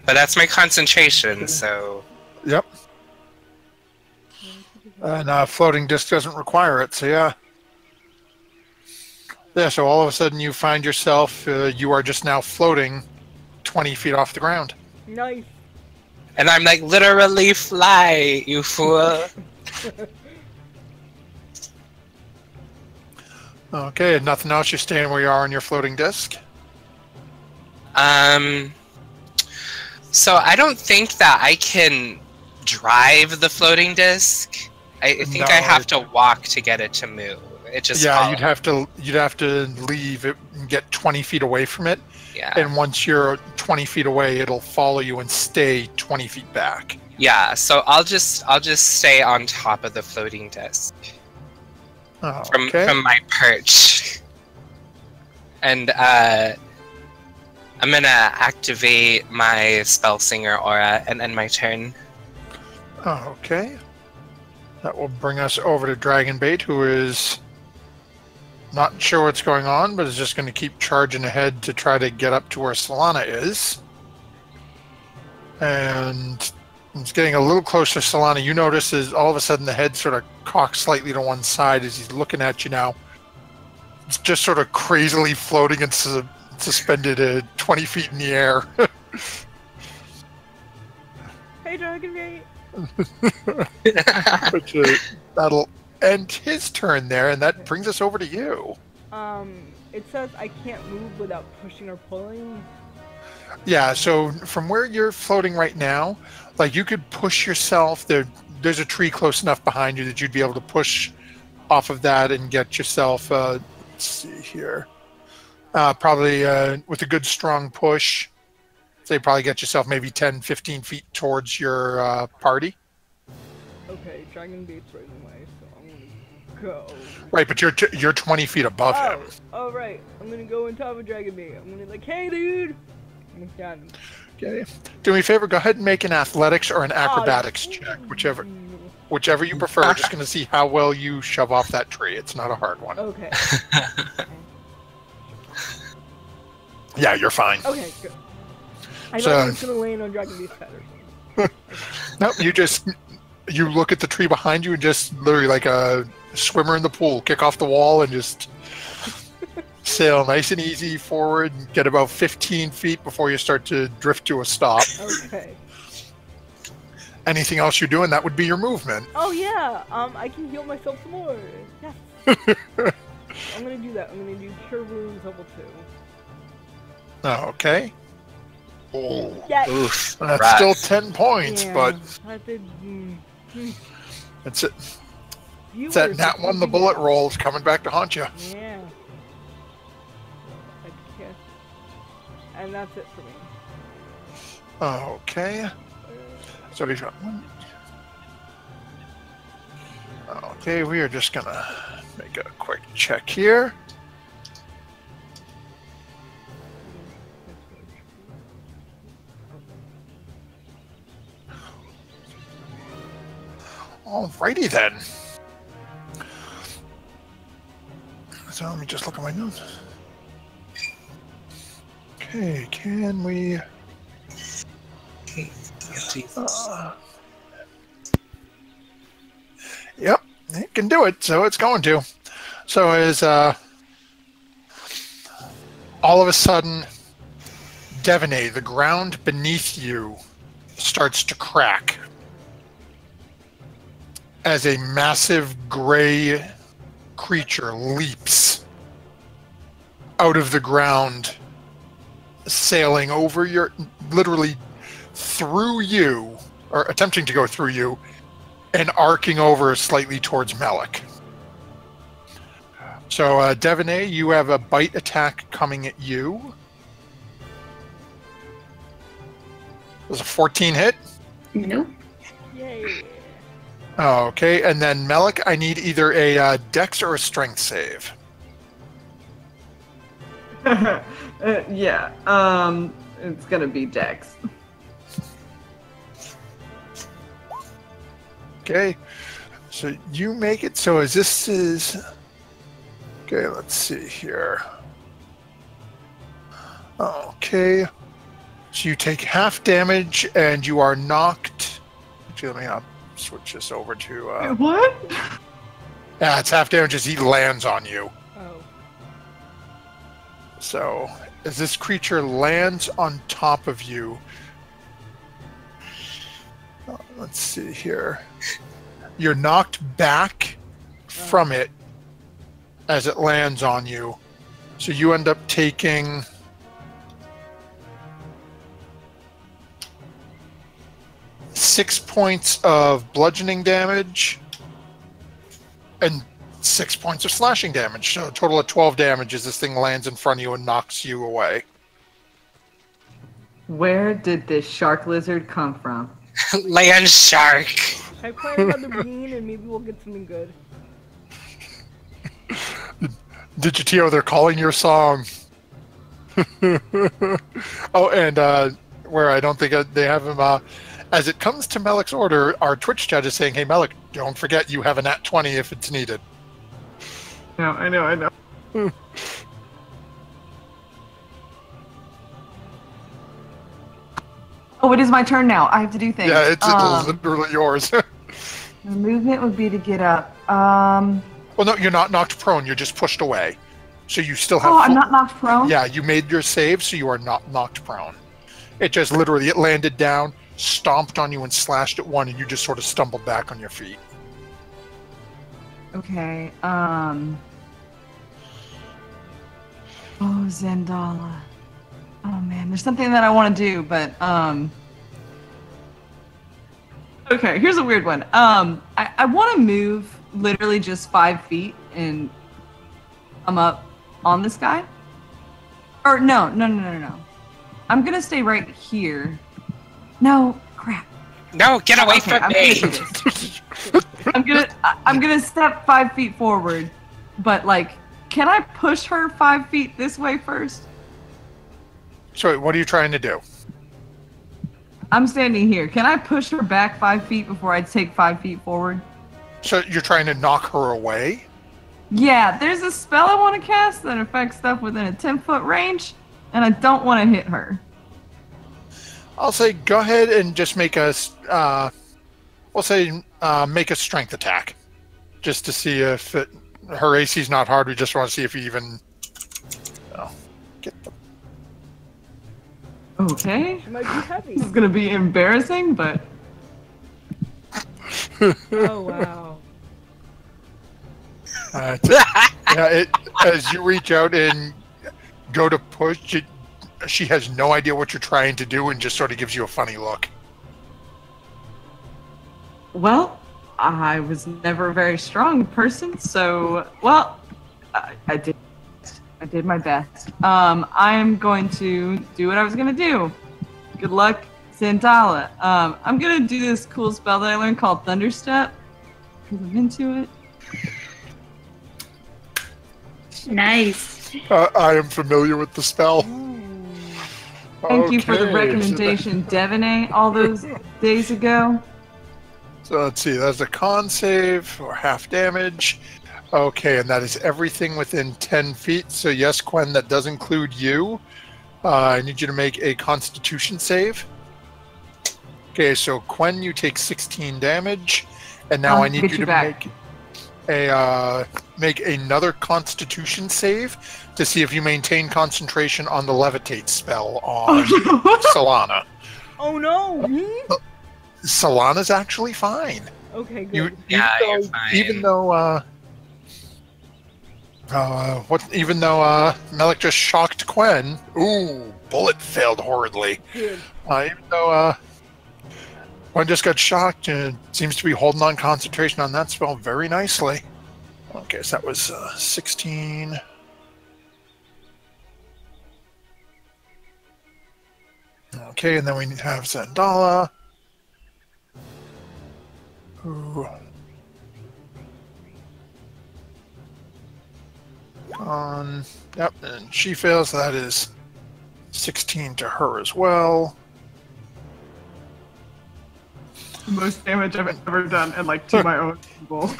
But that's my concentration, so... Yep. And floating disc doesn't require it, so yeah. Yeah, so all of a sudden you find yourself, you are just now floating 20 feet off the ground. Nice. And I'm like, literally fly, you fool. Okay, nothing else, you're staying where you are on your floating disc? So I don't think that I can drive the floating disc. I think I have to walk to get it to move. It just yeah, follows. you'd have to leave it and get 20 feet away from it. Yeah. And once you're 20 feet away, it'll follow you and stay 20 feet back. Yeah, so I'll just stay on top of the floating disc from my perch. And I'm gonna activate my Spell Singer aura and end my turn. Okay. That will bring us over to Dragonbait, who is not sure what's going on, but is just going to keep charging ahead to try to get up to where Solana is. And it's getting a little closer to Solana. You notice as all of a sudden the head sort of cocks slightly to one side as he's looking at you now. It's just sort of crazily floating and suspended at 20 feet in the air. Hey, Dragonbait. That'll end his turn there, and that brings us over to you. it says I can't move without pushing or pulling. Yeah, so from where you're floating right now, like you could push yourself. There's a tree close enough behind you that you'd be able to push off of that and get yourself, let's see here, probably with a good strong push, say probably get yourself maybe 10, 15 feet towards your party. Okay, Dragon Bait's right in the way, so I'm gonna go. Right, but you're 20 feet above him. Oh, right. I'm gonna go on top of Dragon Bait. I'm gonna be like, hey, dude! I got him. Okay. Do me a favor, go ahead and make an athletics or an acrobatics check, whichever you prefer. Just going to see how well you shove off that tree. It's not a hard one. Okay. Yeah, you're fine. Okay, good. I thought I was gonna land on Dragon Bait's head or something. No, you look at the tree behind you and just literally like a swimmer in the pool, kick off the wall and just sail nice and easy forward and get about 15 feet before you start to drift to a stop. Okay. Anything else you're doing, that would be your movement. Oh yeah, I can heal myself some more. Yes. I'm gonna do that. I'm gonna do Cure Wounds level 2. Okay. Oh. Yes. Oof. That's Right. still 10 points, Yeah, but that did, it's that nat one, the bullet roll is coming back to haunt you. Yeah. And that's it for me. Okay. So he's got one. Okay, we are just gonna make a quick check here. Alrighty then. So let me just look at my notes. Okay, can we? Yep, it can do it, so it's going to. So as all of a sudden, Devaney, the ground beneath you starts to crack as a massive gray creature leaps out of the ground, sailing over your, literally through you, or attempting to go through you, and arcing over slightly towards Malik. So, Devaney, you have a bite attack coming at you. Does a 14 hit? Nope. Yay. Okay, and then Malik, I need either a dex or a strength save. Yeah, it's gonna be Dex. Okay, so you make it. So this is okay. Let's see here. Okay, so you take half damage and you are knocked. Actually, let me switch this over to. What? Yeah, it's half damage as he lands on you. Oh. So as this creature lands on top of you, let's see here. You're knocked back from it as it lands on you. So you end up taking 6 points of bludgeoning damage and 6 points of slashing damage. So a total of 12 damage as this thing lands in front of you and knocks you away. Where did this shark lizard come from? Land shark. I play another bean and maybe we'll get something good. Digitio, they're calling your song. Oh, and where I don't think they have him, as it comes to Malik's order, our Twitch chat is saying, hey, Malik, don't forget you have a nat 20 if it's needed. No, I know. Oh, it is my turn now. I have to do things. Yeah, it's literally yours. The movement would be to get up. Well, no, you're not knocked prone. You're just pushed away. So you still have... Oh, I'm not knocked prone? Yeah, you made your save, so you are not knocked prone. It just literally, it landed down, stomped on you and slashed at one, and you just sort of stumbled back on your feet. Oh, Zendala. Oh man, there's something that I want to do, but okay, here's a weird one. I want to move literally just 5 feet and come up on this guy. Or no. I'm gonna stay right here. No, crap. No, get away from me! I'm gonna step 5 feet forward, but like, can I push her 5 feet this way first? So what are you trying to do? I'm standing here. Can I push her back 5 feet before I take 5 feet forward? So you're trying to knock her away? Yeah, there's a spell I want to cast that affects stuff within a 10-foot range, and I don't want to hit her. I'll say go ahead and just make a, make a strength attack, just to see if her AC's not hard. We just want to see if you even get the. Okay. She might be heavy. This is gonna be embarrassing, but. Oh wow. As you reach out and go to push, she has no idea what you're trying to do and just sort of gives you a funny look. Well, I was never a very strong person, so I did my best. I'm going to do what I was gonna do. Good luck, Zendala. I'm gonna do this cool spell that I learned called Thunderstep because I'm into it. Nice. I am familiar with the spell. Thank you for the recommendation, Devonay, all those days ago. So let's see, that's a con save for half damage. Okay, and that is everything within 10 feet. So yes, Quen, that does include you. I need you to make a Constitution save. Okay, so Quen, you take 16 damage, and now I need you to make another Constitution save to see if you maintain concentration on the Levitate spell on Solana. Oh no! Solana's actually fine. Okay, good. You're fine. Even though Melik just shocked Quen. Ooh, bullet failed horridly. Good. Even though Quen just got shocked and seems to be holding on concentration on that spell very nicely. Okay, so that was 16. Okay, and then we have Zendala. Ooh. Yep, and she fails. So that is 16 to her as well. The most damage I've ever done, and like to my own people.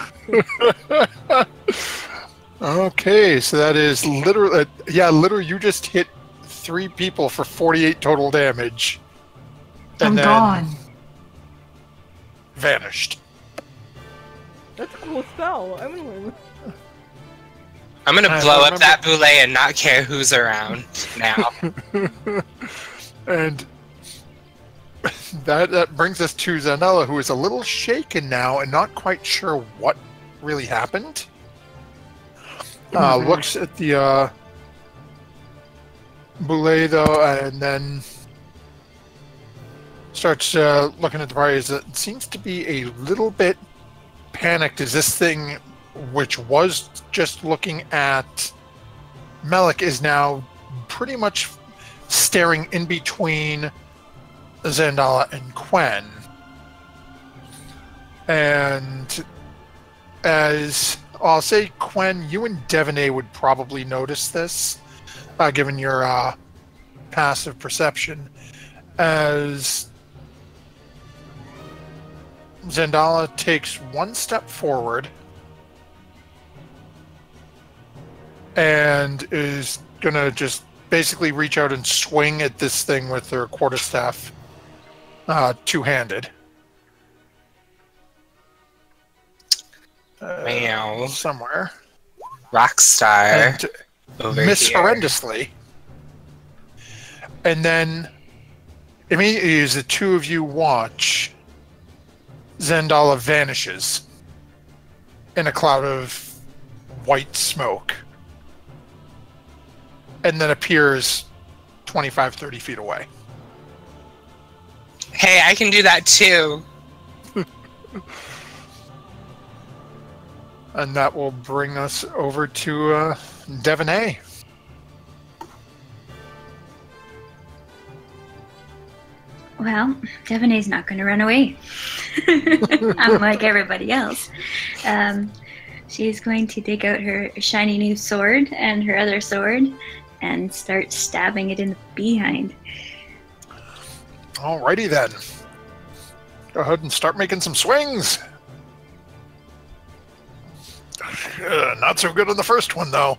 Okay, so that is literally, literally you just hit 3 people for 48 total damage. And I'm gone. Vanished. That's a cool spell. I'm gonna blow up that boule and not care who's around now. And that brings us to Zanella, who is a little shaken now and not quite sure what really happened. Looks at the boule though, and then starts looking at the party. It seems to be a little bit panicked as this thing, which was just looking at Melik, is now pretty much staring in between Zendala and Quen. And as I'll say, Quen, you and Devonay would probably notice this, given your passive perception, as Zendala takes one step forward and is gonna just basically reach out and swing at this thing with her quarterstaff, two-handed. Meow. Somewhere. Rockstar. And miss horrendously. And then, immediately as the two of you watch, Zendala vanishes in a cloud of white smoke. and then appears 25, 30 feet away. Hey, I can do that too. And that will bring us over to Devonay. Well, Devonay's not going to run away, unlike everybody else. She's going to take out her shiny new sword and her other sword and start stabbing it in the behind. Alrighty then. Go ahead and start making some swings. Not so good on the first one, though.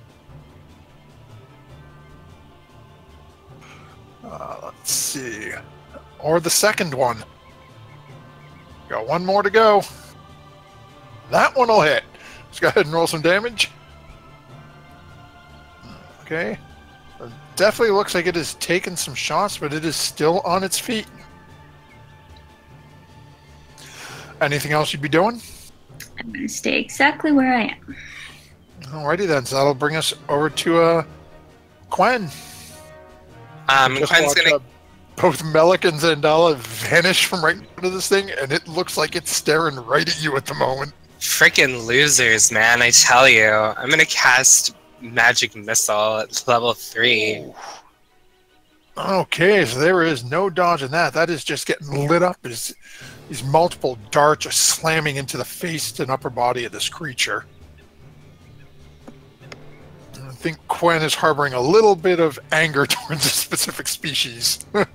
Let's see. Or the second one. Got one more to go. That one will hit. Let's go ahead and roll some damage. Okay. It definitely looks like it has taken some shots, but it is still on its feet. Anything else you'd be doing? I'm going to stay exactly where I am. Alrighty then, so that'll bring us over to Quen. Quen's gonna. Both Melik and Zandala vanish from right in front of this thing, and it looks like it's staring right at you at the moment. Freaking losers, man! I tell you, I'm gonna cast Magic Missile at level 3. Okay, so there is no dodging that. That is just getting lit up as these multiple darts are slamming into the face and upper body of this creature. I think Quen is harboring a little bit of anger towards a specific species. I'm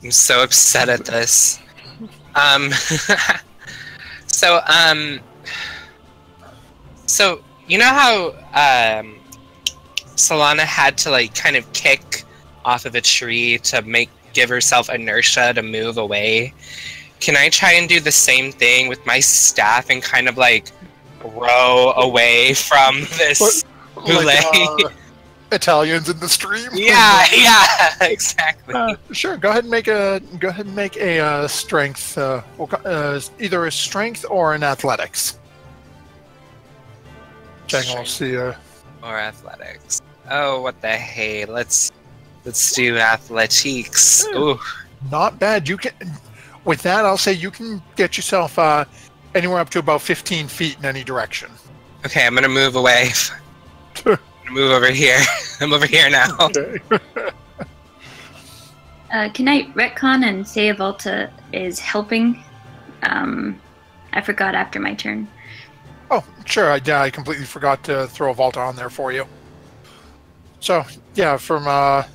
so upset at this. So you know how Solana had to like kind of kick off of a tree to give herself inertia to move away? Can I try and do the same thing with my staff and kind of like row away from this like, Italians in the stream? Yeah, exactly. Sure. Go ahead and make a strength. Either a strength or an athletics. We'll see. Or athletics. Oh, what the hey? Let's do athletics. Ooh. Not bad. You can. With that, I'll say you can get yourself anywhere up to about 15 feet in any direction. Okay, I'm gonna move away. I'm gonna move over here. I'm over here now. Okay. Can I retcon and say Volta is helping? I forgot after my turn. Oh, sure. I completely forgot to throw a Volta on there for you. So, yeah, from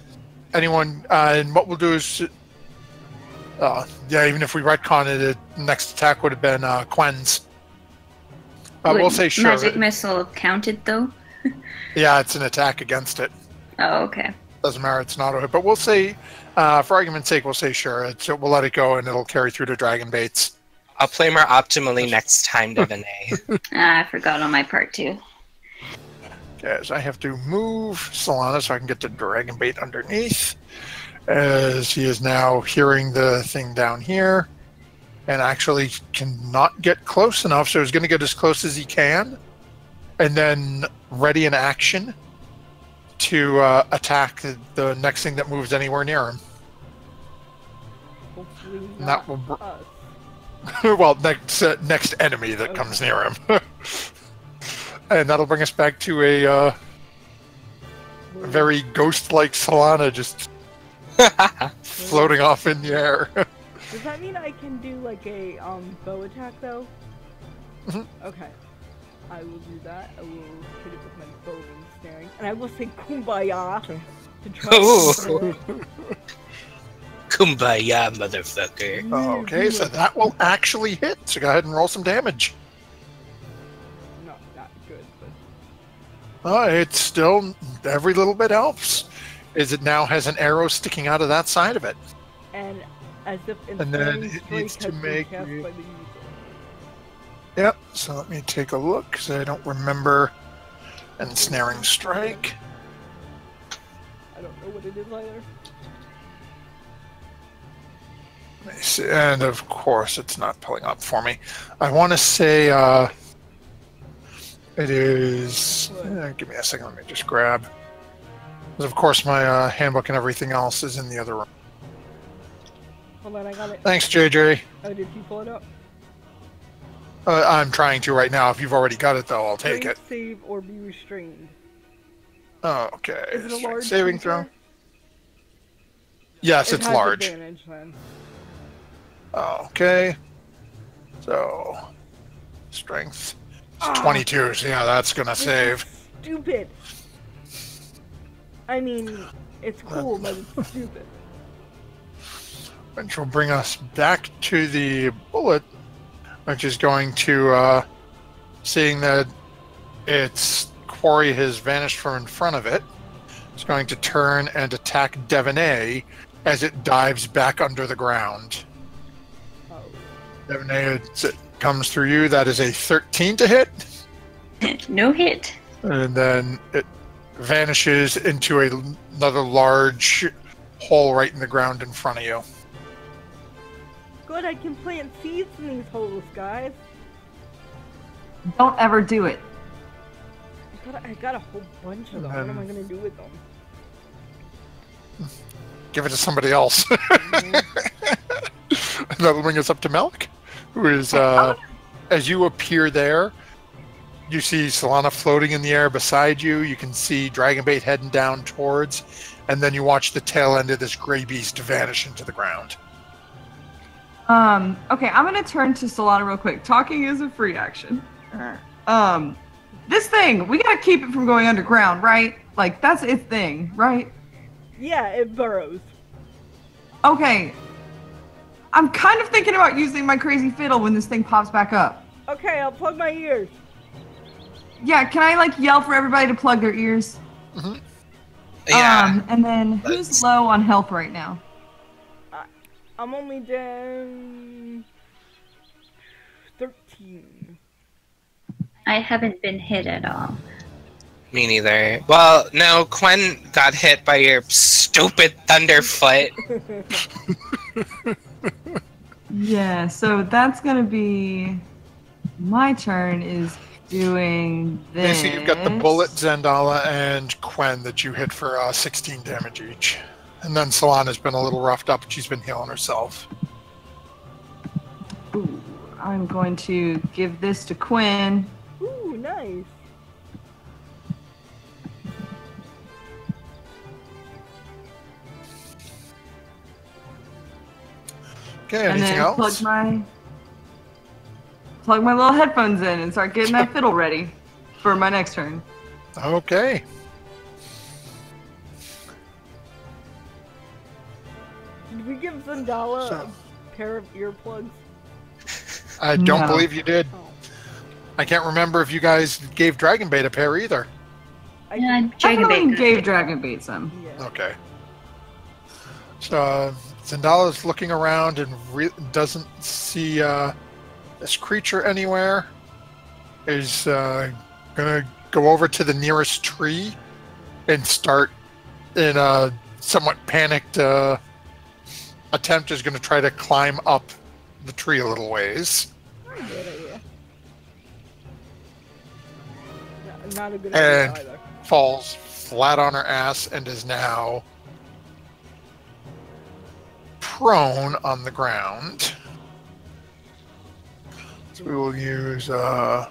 anyone, and what we'll do is, even if we retcon it, the next attack would have been Quen's. We'll say sure. Magic Missile counted, though? Yeah, it's an attack against it. Oh, okay. Doesn't matter, it's not a hit. But we'll say, for argument's sake, we'll say sure. We'll let it go, and it'll carry through to Dragon Baits. I'll play more optimally next time, Devonay. I forgot on my part, too. Okay, so I have to move Solana so I can get the Dragon Bait underneath, as he is now hearing the thing down here, and actually cannot get close enough, so he's going to get as close as he can, and then ready in action to attack the next thing that moves anywhere near him. Hopefully And that will us. well, next enemy that comes near him. And that'll bring us back to a very ghost-like Solana just floating off in the air. Does that mean I can do like a bow attack though? Mhm. Okay. I will do that. I will hit it with my bow and snaring. And I will say kumbaya to try Ooh. Kumbaya, motherfucker. Okay, so that will actually hit. So go ahead and roll some damage. Not good, but It's still, every little bit helps. Is it now has an arrow sticking out of that side of it. and as if And then Ensnaring it Strike needs to has been make cast a- by the user. Yep, so let me take a look, because I don't remember Ensnaring Strike. I don't know what it is either. Let me see. And of course, it's not pulling up for me. I want to say It is... give me a second, let me just grab. Because of course my handbook and everything else is in the other room. Hold on, I got it. Thanks, JJ. Oh, did you pull it up? I'm trying to right now. If you've already got it, though, I'll take it. Strength save or be restrained. Oh, okay. Is it a large saving creature? throw? Yes, It it's has large. advantage, then. Okay. So, strength. It's Ah. 22, so yeah, that's gonna This is save. Stupid. I mean, it's cool, but it's stupid. Which will bring us back to the bullet, which is going to, seeing that its quarry has vanished from in front of it, it's going to turn and attack Devaney as it dives back under the ground. Oh. Devaney, it comes through you. That is a 13 to hit. No hit. And then it vanishes into another large hole right in the ground in front of you. Good, I can plant seeds in these holes, guys. Don't ever do it. I got a whole bunch of them. What am I gonna do with them? Give it to somebody else. That'll bring us up to Malik, who is, as you appear there, you see Solana floating in the air beside you. You can see Dragonbait heading down towards, and then you watch the tail end of this gray beast vanish into the ground. Okay, I'm gonna turn to Solana real quick. Talking is a free action. This thing, we gotta keep it from going underground, right? Like, that's its thing, right? Yeah, it burrows. Okay. I'm kind of thinking about using my crazy fiddle when this thing pops back up. Okay, I'll plug my ears. Yeah, can I, like, yell for everybody to plug their ears? Mm-hmm. Yeah. And then, who's low on health right now? I'm only down 13. I haven't been hit at all. Me neither. Well, no, Quen got hit by your stupid thunderfoot. Yeah, so that's gonna be my turn is doing this. Basically, you've got the bullet, Zendala, and Quen that you hit for 16 damage each. And then Solana's been a little roughed up, and she's been healing herself. Ooh, I'm going to give this to Quinn. Ooh, nice. Okay, And anything then else? plug my little headphones in and start getting that fiddle ready for my next turn. Okay. Did we give Zendala So- a pair of earplugs? I don't No. believe you did. Oh. I can't remember if you guys gave Dragonbait a pair either. Yeah, Definitely Dragonbait. gave Dragonbait some. Yeah. Okay. So Zendala's looking around and doesn't see this creature anywhere. Is gonna go over to the nearest tree and start in a somewhat panicked attempt. Is going to try to climb up the tree a little ways. Not a good idea. Not a good And- idea either. Falls flat on her ass and is now prone on the ground. So we will use that'll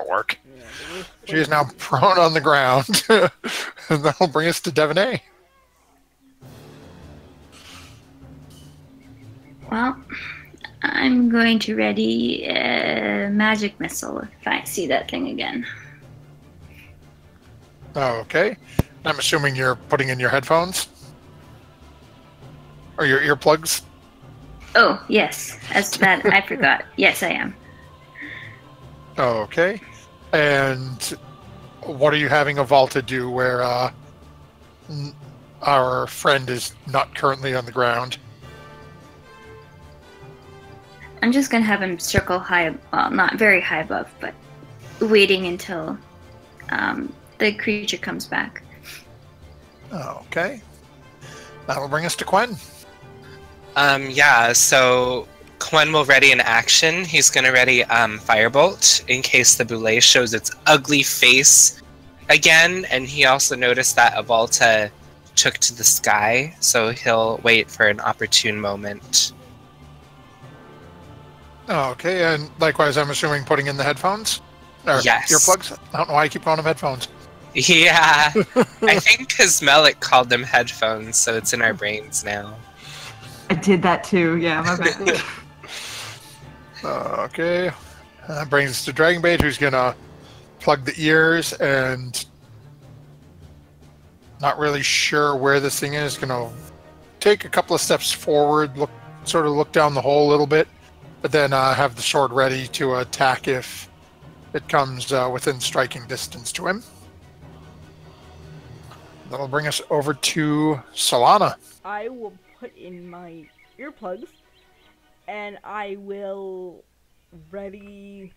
work. Yeah, the worst She is now prone on the ground. And that'll bring us to Devaney. Well, I'm going to ready a magic missile if I see that thing again. Okay. I'm assuming you're putting in your headphones? Or your earplugs? Oh, yes. As to that, I forgot. Yes, I am. Okay. And what are you having Avalta do where our friend is not currently on the ground? I'm just going to have him circle high, well, not very high above, but waiting until the creature comes back. Okay. That'll bring us to Quen. Yeah, so Quen will ready an action. He's going to ready Firebolt in case the Boule shows its ugly face again. And he also noticed that Avalta took to the sky, so he'll wait for an opportune moment. Okay, and likewise, I'm assuming putting in the headphones? Or Yes. earplugs? I don't know why I keep calling them headphones. Yeah, I think because Melik called them headphones, so it's in our brains now. I did that too. Yeah, my bad. Okay. That brings us to Dragonbait, who's going to plug the ears and not really sure where this thing is. Going to take a couple of steps forward, look down the hole a little bit, but then have the sword ready to attack if it comes within striking distance to him. That'll bring us over to Solana. I will put in my earplugs, and I will ready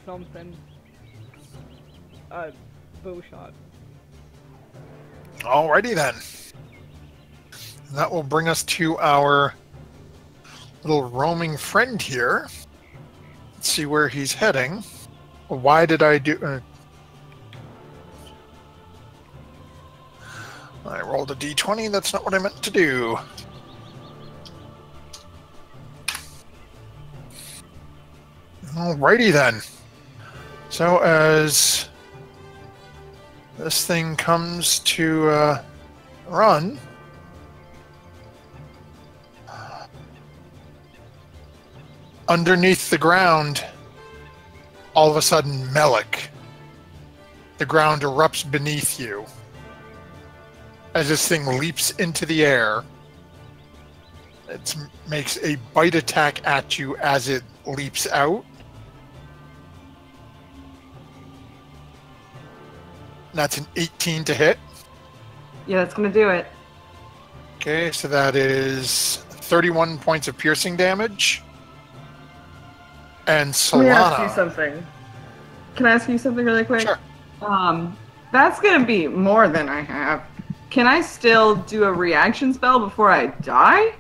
something. Bow shot. Alrighty then. That will bring us to our little roaming friend here. Let's see where he's heading. Why did I do... I rolled a d20. That's not what I meant to do. Alrighty then. So as this thing comes to run, underneath the ground, all of a sudden, Melik, the ground erupts beneath you. As this thing leaps into the air, it makes a bite attack at you as it leaps out. That's an 18 to hit. Yeah, that's gonna do it. Okay, so that is 31 points of piercing damage. And Let me Solana. ask you something. Can I ask you something really quick? Sure. That's gonna be more than I have. Can I still do a reaction spell before I die?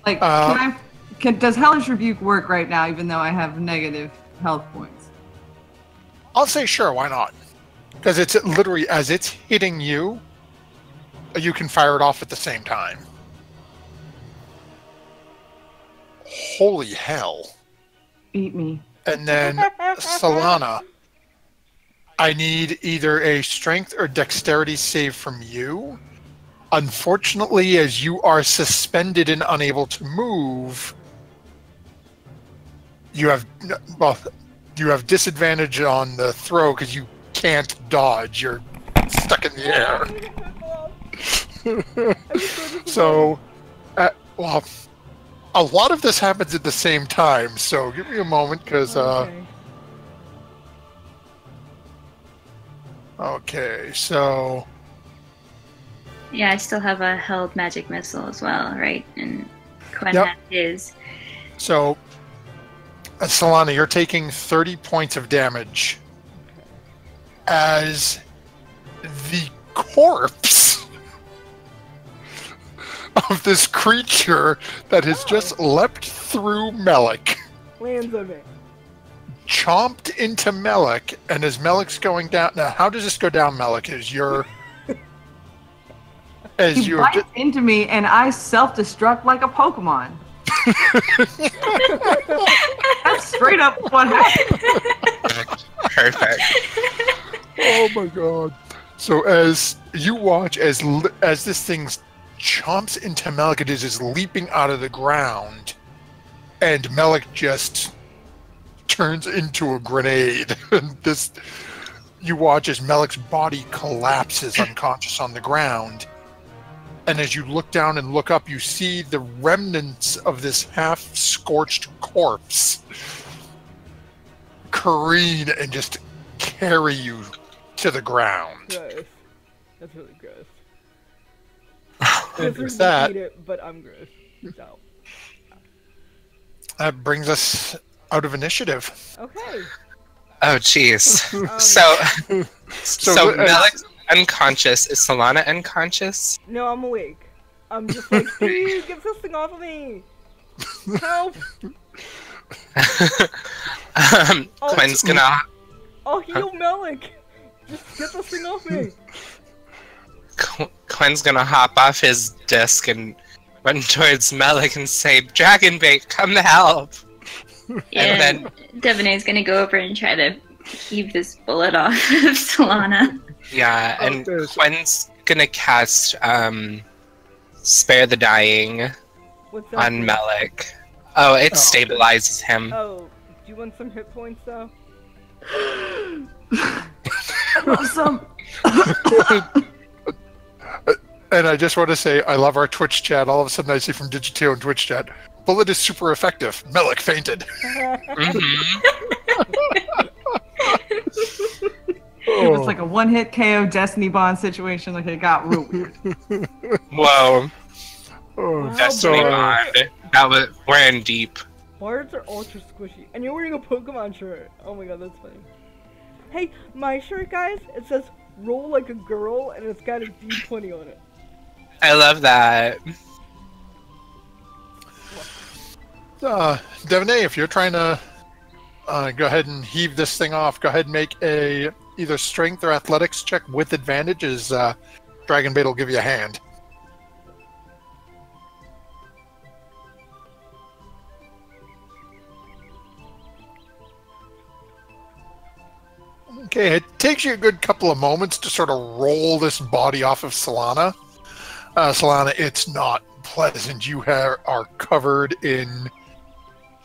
Like, does Hellish Rebuke work right now, even though I have negative health points? I'll say sure, why not? Because it's literally, as it's hitting you, you can fire it off at the same time. Holy hell. Beat me. And then Solana, I need either a strength or dexterity save from you. Unfortunately, as you are suspended and unable to move, you have disadvantage on the throw because you can't dodge. You're stuck in the air. So, well, a lot of this happens at the same time. So give me a moment, because okay, so Yeah, I still have a held magic missile as well, right? And Quen Yep. has his. So, Solana, you're taking 30 points of damage as the corpse of this creature that has just leapt through Melik, Lands on it. chomped into Melik, and as Melik's going down... Now, how does this go down, Melik? As you're... He bites into me, and I self-destruct like a Pokemon. That's straight up what happened. Perfect. Oh my god. So as you watch, as this thing chomps into Melik, it is just leaping out of the ground, and Melik just turns into a grenade. And this, you watch as Melik's body collapses unconscious on the ground. And as you look down and look up, you see the remnants of this half-scorched corpse careen and just carry you to the ground. Gross. That's really gross. And This with is that, eat it, but I'm gross. So. that brings us out of initiative. Okay. Oh, jeez. So So, Melik's unconscious. Is Solana unconscious? No, I'm awake. I'm just like, please, get this thing off of me! Help! Quinn's gonna I'll heal Melik! Just get this thing off me! Quinn's gonna hop off his disc and run towards Melik and say, Dragonbait, come to help! Yeah, And then Devaney's gonna go over and try to heave this bullet off of Solana. yeah, and Quinn's gonna cast Spare the Dying What's that? on Melik. Oh, it stabilizes him. Oh, do you want some hit points though? Awesome. And I just want to say, I love our Twitch chat. All of a sudden, I see from Digiteo and Twitch chat, bullet is super effective. Melik fainted. It was like a one-hit KO Destiny Bond situation. Like, it got real weird. Whoa, Oh, Destiny Bond. We're in deep. Bards are ultra squishy, and you're wearing a Pokemon shirt. Oh my god, that's funny. Hey, my shirt, guys, it says "Roll like a girl," and it's got a D20 on it. I love that. Devaney, if you're trying to go ahead and heave this thing off, go ahead and make a either strength or athletics check with advantage, as Dragonbait will give you a hand. Okay, it takes you a good couple of moments to sort of roll this body off of Solana. Solana, it's not pleasant. You are covered in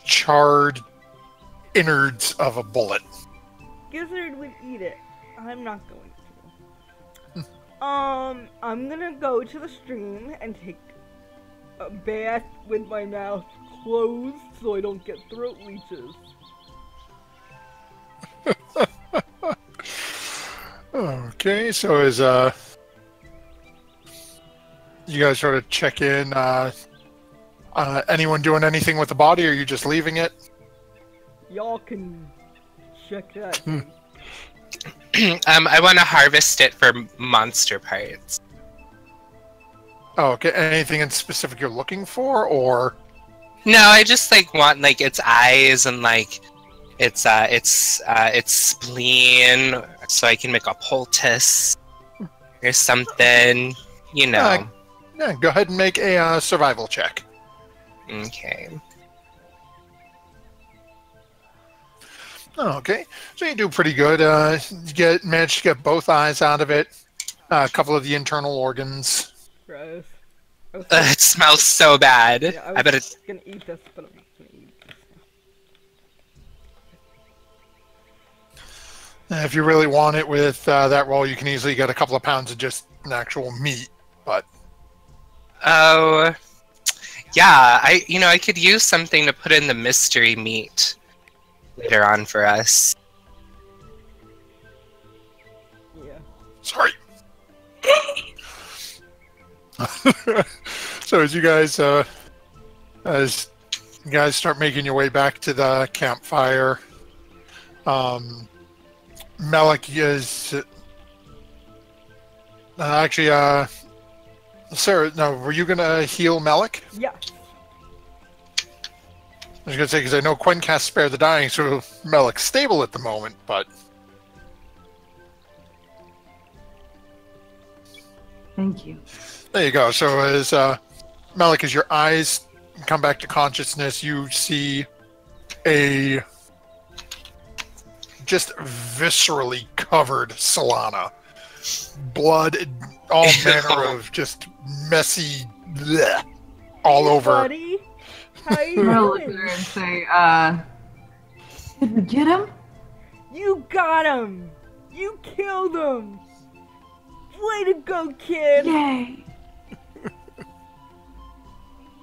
charred innards of a bullet. Gizzard would eat it. I'm not going to. I'm gonna go to the stream and take a bath with my mouth closed so I don't get throat leeches. Okay, so as you guys sort of check in, anyone doing anything with the body, or are you just leaving it? Y'all can check that. I want to harvest it for monster parts. Oh, okay. Anything in specific you're looking for, or? No, I just want its eyes and its spleen, so I can make a poultice or something. You know. Yeah, go ahead and make a survival check. Okay. Okay, so you do pretty good. You manage to get both eyes out of it, a couple of the internal organs. Gross. It smells so bad. Yeah, I bet it's. gonna eat this, but I'm not gonna eat this. If you really want it with that roll, you can easily get a couple of pounds of just an actual meat. But Oh, yeah. I could use something to put in the mystery meat later on for us. Yeah. sorry. So as you guys start making your way back to the campfire, Melik is actually Sarah, no, were you gonna heal Melik? Yeah. I was gonna say, because I know Quinn cast Spare the Dying, so Melik's stable at the moment, but Thank you. there you go. So as Melik, as your eyes come back to consciousness, you see a just viscerally covered Solana. Blood, all manner of just messy bleh, all over. Buddy, how you I'm gonna look at doing? her and say, did we get him? You got him! You killed him! Way to go, kid! Yay!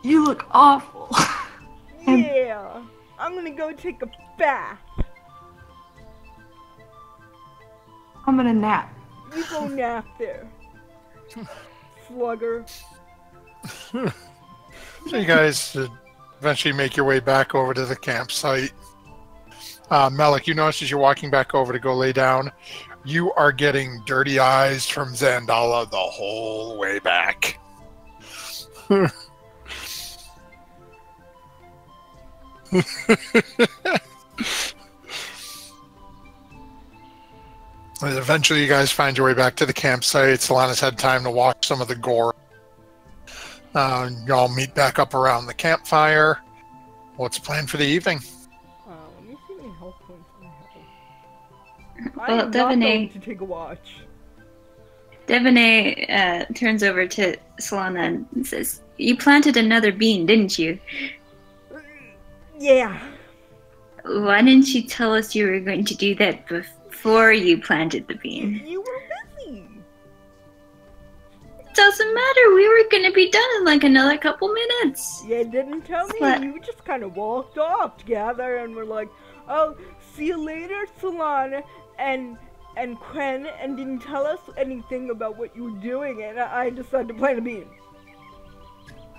You look awful. Yeah! I'm gonna go take a bath. I'm gonna nap. You go nap there. Slugger. So you guys eventually make your way back over to the campsite. Melik, you notice as you're walking back over to go lay down, you are getting dirty eyes from Zandala the whole way back. Eventually, you guys find your way back to the campsite. Solana's had time to watch some of the gore. Y'all meet back up around the campfire. What's planned for the evening? Let me see my health points. Well, I am not going to take a watch. Devaney turns over to Solana and says, "You planted another bean, didn't you? Yeah. Why didn't you tell us you were going to do that before you planted the bean?" You were busy. Doesn't matter. We were going to be done in like another couple minutes. You didn't tell me. But- You just kind of walked off together and were like, "Oh, see you later, Solana," and Quen, and didn't tell us anything about what you were doing, and I decided to plant a bean.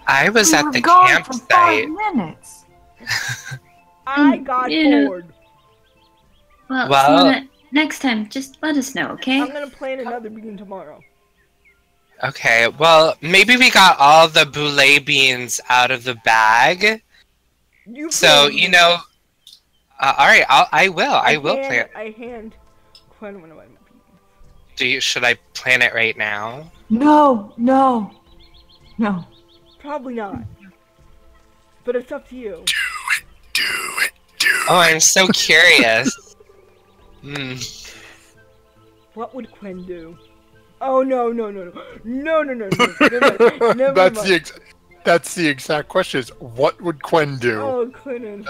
I was We at were the gone for campsite. 5 minutes. I got Yeah. bored. Well, Well- Solana, next time, just let us know, okay? I'm gonna plant another bean tomorrow. Okay, well, maybe we got all the boule beans out of the bag. So, planted you it. know, all right, I will hand- plant. I hand Quen one of my beans. Should I plant it right now? No. Probably not. But it's up to you. Oh, I'm so curious. Hmm. What would Quen do? Oh no. Never That's the exact question. Is what would Quen do? Oh, Quen.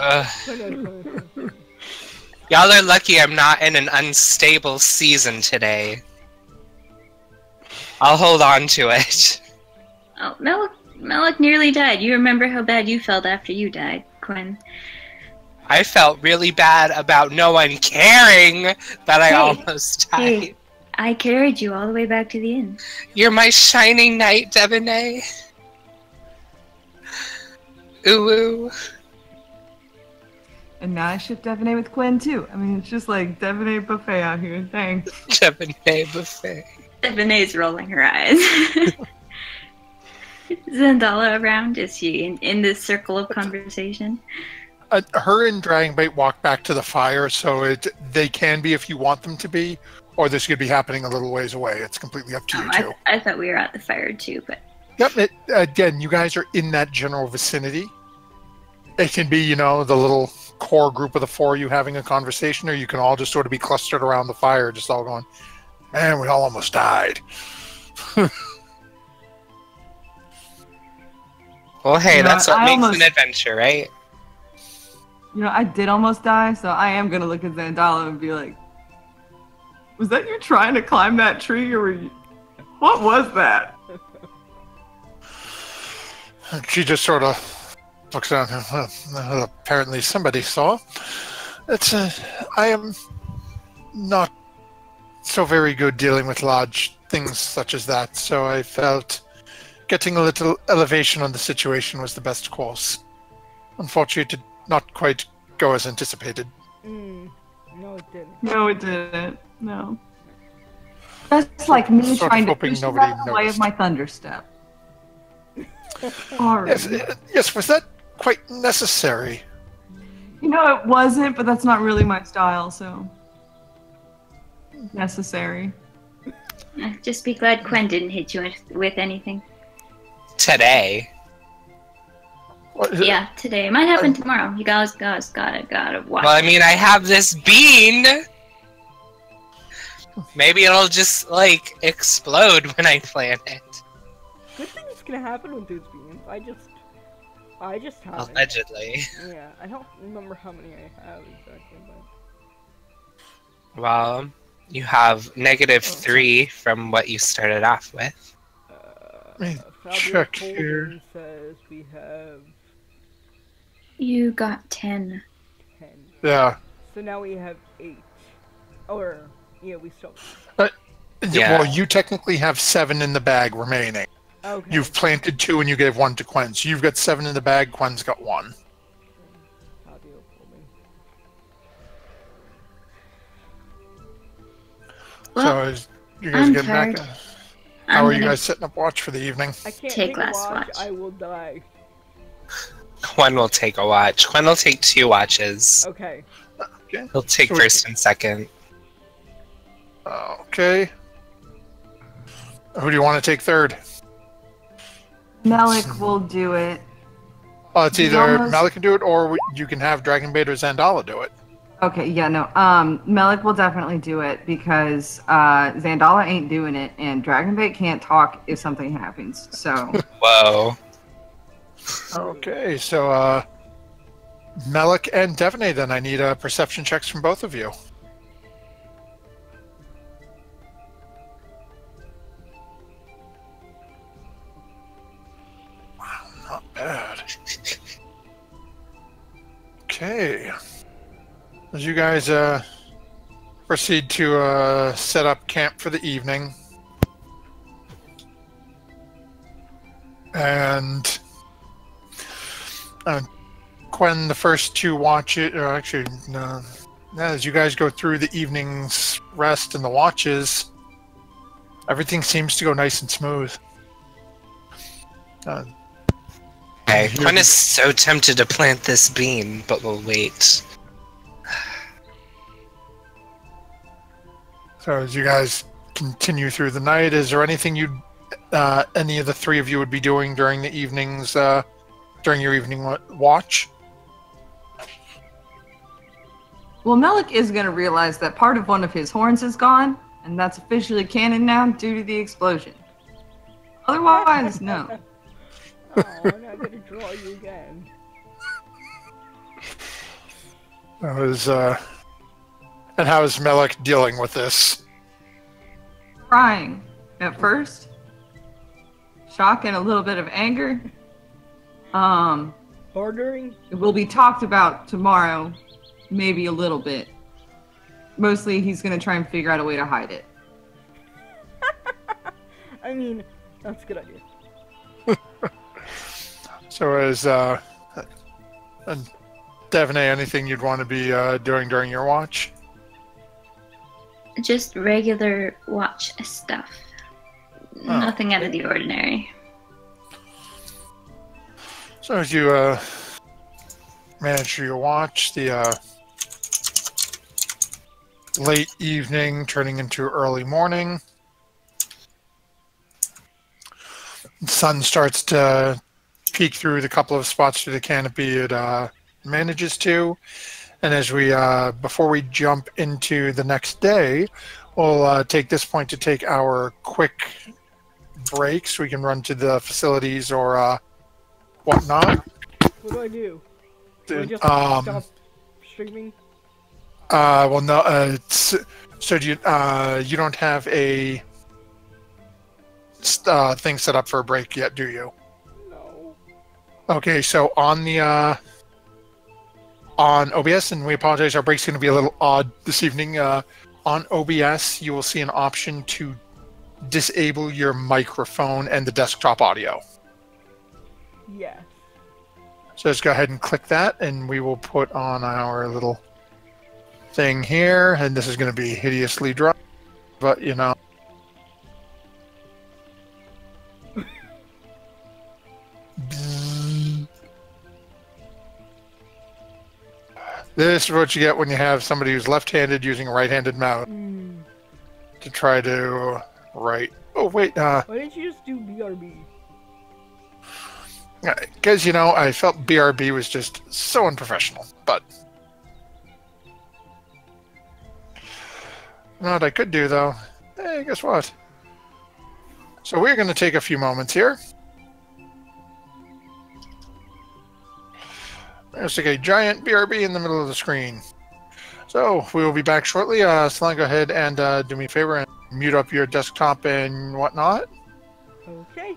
Y'all are lucky I'm not in an unstable season today. I'll hold on to it. Oh, Melik nearly died. You remember how bad you felt after you died, Quen. I felt really bad about no one caring that I Hey, almost died. Hey, I carried you all the way back to the inn. You're my shining knight, Devaney. Ooh, ooh. And now I ship Devaney with Quinn too. I mean, it's just like Devaney buffet out here. Thanks. Devaney buffet. Devaney's rolling her eyes. Is Zendala around? Is she in this circle of conversation? Her and Dragonbait walk back to the fire, so they can be if you want them to be, or this could be happening a little ways away. It's completely up to you two. I thought we were at the fire too, but Yep. Again, you guys are in that general vicinity. It can be, the little core group of the four of you having a conversation, or you can all just sort of be clustered around the fire, just all going, "Man, we all almost died." Well, hey, You know, that's what I makes almost- an adventure, right? I did almost die, so I am gonna look at Zandala and be like, "Was that you trying to climb that tree, or were you... What was that?" And she just sort of looks down. Apparently, somebody saw. I am not so very good dealing with large things such as that, so I felt getting a little elevation on the situation was the best course. Unfortunately, it did not quite go as anticipated. No, it didn't. No, it didn't. No. That's like me Sort of trying to hoping push nobody out the way of noticed. my thunder step. Sorry. Yes, was that quite necessary? It wasn't, but that's not really my style, so necessary. just be glad Quen didn't hit you with anything. Today. Yeah, today. It might happen tomorrow. You guys gotta watch. Well, I mean, I have this bean. Maybe it'll just, explode when I plant it. Good thing's gonna happen with those beans. I just have it. Allegedly. Yeah, I don't remember how many I have exactly, but Well, you have -3 from what you started off with. me Fabio check Colden here. says we have You got 10. 10. Yeah. So now we have 8. Or yeah, we still. Yeah. Well, you technically have 7 in the bag remaining. Okay. You've planted 2 and you gave 1 to Quen. So you've got 7 in the bag. Quen's got 1. Fabio Colden. So as you guys I'm get back. tired. How I'm are you gonna guys setting up watch for the evening? I can't Take take a last watch. watch. I will die. Quinn will take a watch. Quinn will take 2 watches. Okay. Okay. He'll take So we- first and second. Okay. Who do you want to take third? Melik will do it. It's He either almost- Melik can do it, or you can have Dragonbait or Zandala do it. Okay, yeah, no. Melik will definitely do it because Zandala ain't doing it, and Dragonbait can't talk if something happens. So Whoa. Okay, so Melik and Devane, then I need perception checks from both of you. Wow, not bad. Okay. As you guys proceed to set up camp for the evening, and Quinn, the first 2 watches, or actually, no, as you guys go through the evening's rest and the watches, everything seems to go nice and smooth. Okay, Quinn is so tempted to plant this bean, but we'll wait. So as you guys continue through the night, is there anything any of the 3 of you would be doing during the evenings, during your evening watch? well, Melik is going to realize that part of one of his horns is gone, and that's officially canon now due to the explosion. Otherwise, no. Oh, I'm not gonna draw you again. That was, and how is Melik dealing with this? Crying at first, shock and a little bit of anger. Ordering? It will be talked about tomorrow, maybe a little bit. Mostly, he's going to try and figure out a way to hide it. I mean, that's a good idea. So as and Devane, anything you'd want to be doing during your watch? just regular watch stuff. Nothing out of the ordinary. So as you manage your watch, the late evening turning into early morning, the sun starts to peek through the couple of spots through the canopy it manages to. And as we, before we jump into the next day, we'll take this point to take our quick break so we can run to the facilities or whatnot. What do I do? Do I just Um, stop streaming? Well, no. So do you? You don't have a thing set up for a break yet, do you? No. Okay. So on the on OBS, and we apologize, our break's going to be a little odd this evening. On OBS, you will see an option to disable your microphone and the desktop audio. Yeah. So just go ahead and click that, and we will put on our little thing here. And this is going to be hideously dry, but you know. This is what you get when you have somebody who's left-handed using a right-handed mouse to try to write. Oh wait, Why didn't you just do BRB? because you know I felt BRB was just so unprofessional. But you know what I could do though? Hey, guess what? So we're going to take a few moments here. There's like a giant BRB in the middle of the screen. So we will be back shortly. Selene, go ahead and do me a favor and mute up your desktop and whatnot. Okay.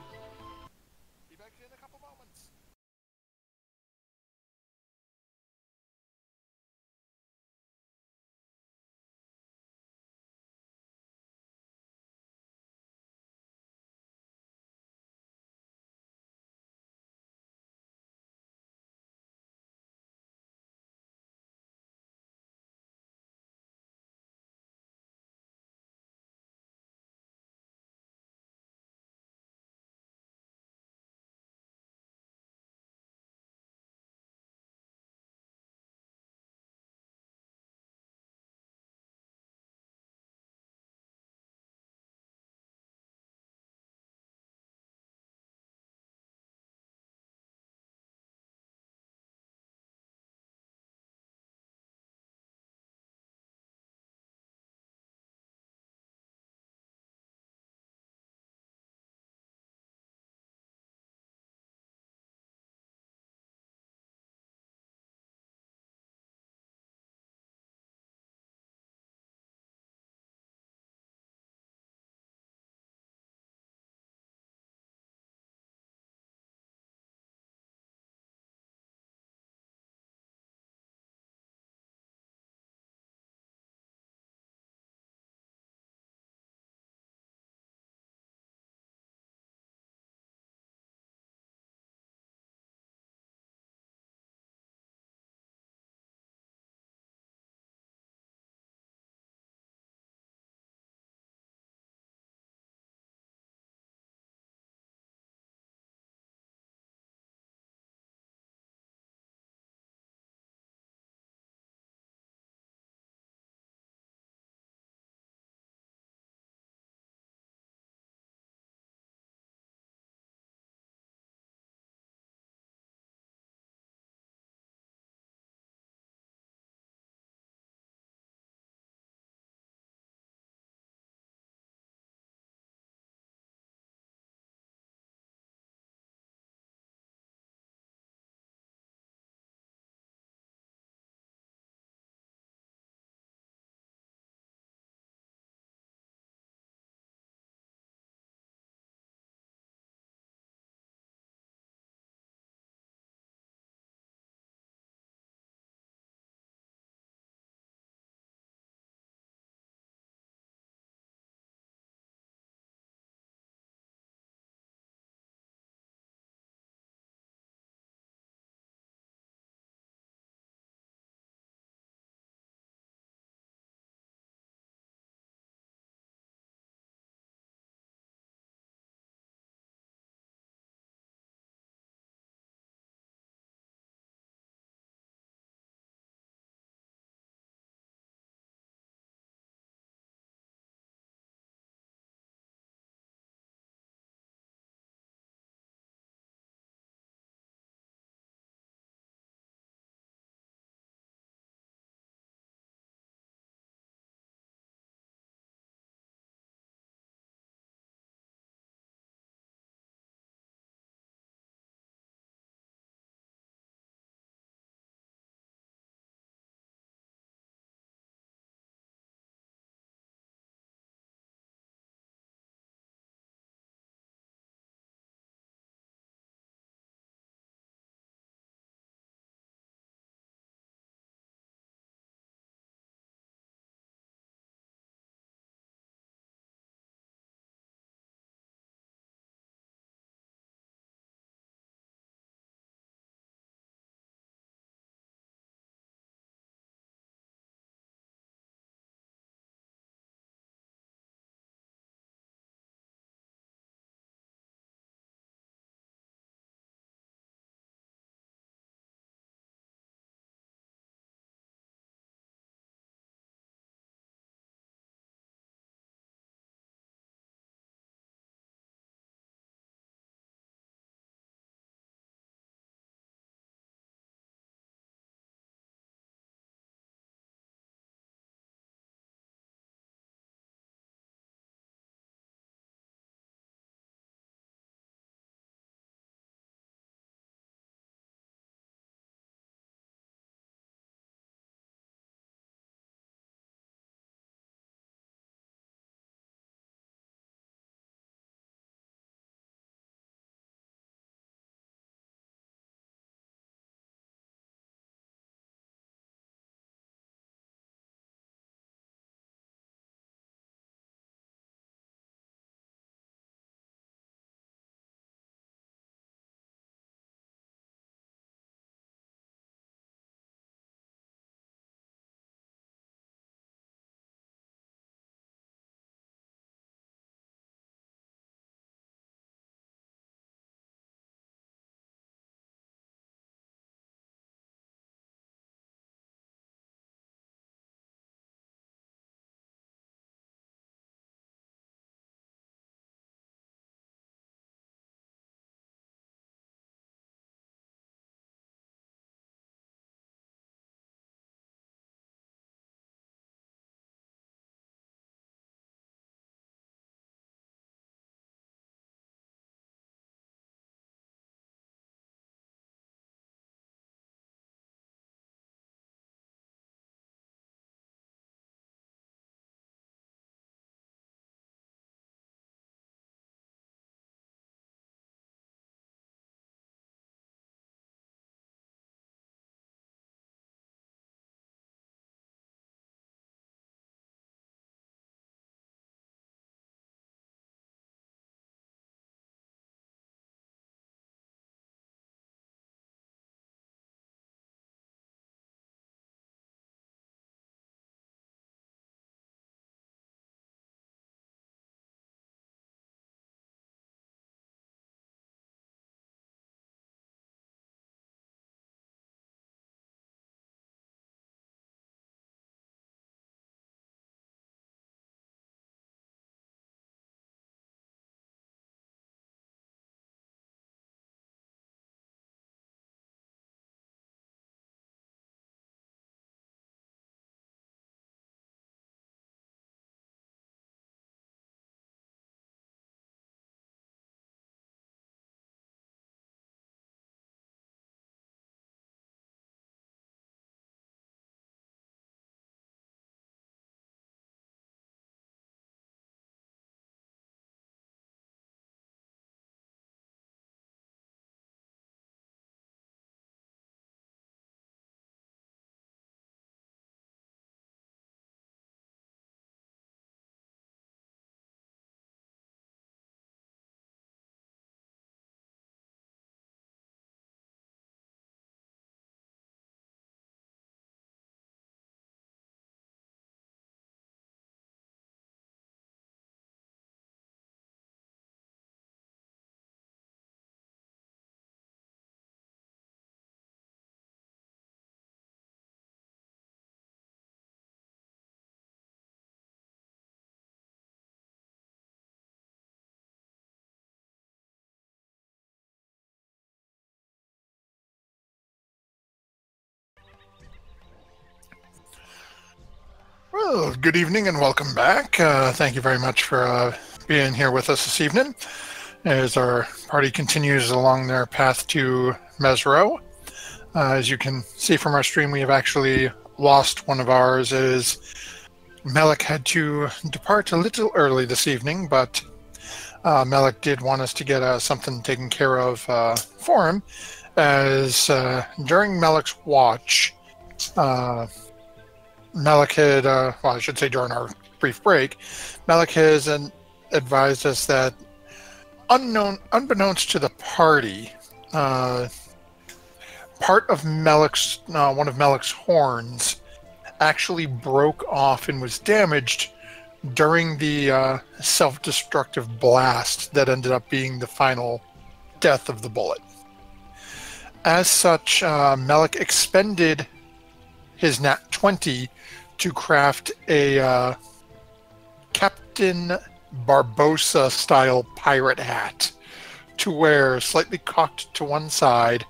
Well, good evening and welcome back. Thank you very much for being here with us this evening as our party continues along their path to Mesro. As you can see from our stream, we have actually lost one of ours as Melik had to depart a little early this evening, but Melik did want us to get something taken care of for him, as during Melik's watch, Melik had, well, I should say during our brief break, Melik has advised us that unbeknownst to the party, part of Melik's, one of Melik's horns actually broke off and was damaged during the self-destructive blast that ended up being the final death of the bullet. As such, Melik expended his Nat 20 to craft a Captain Barbossa-style pirate hat to wear slightly cocked to one side,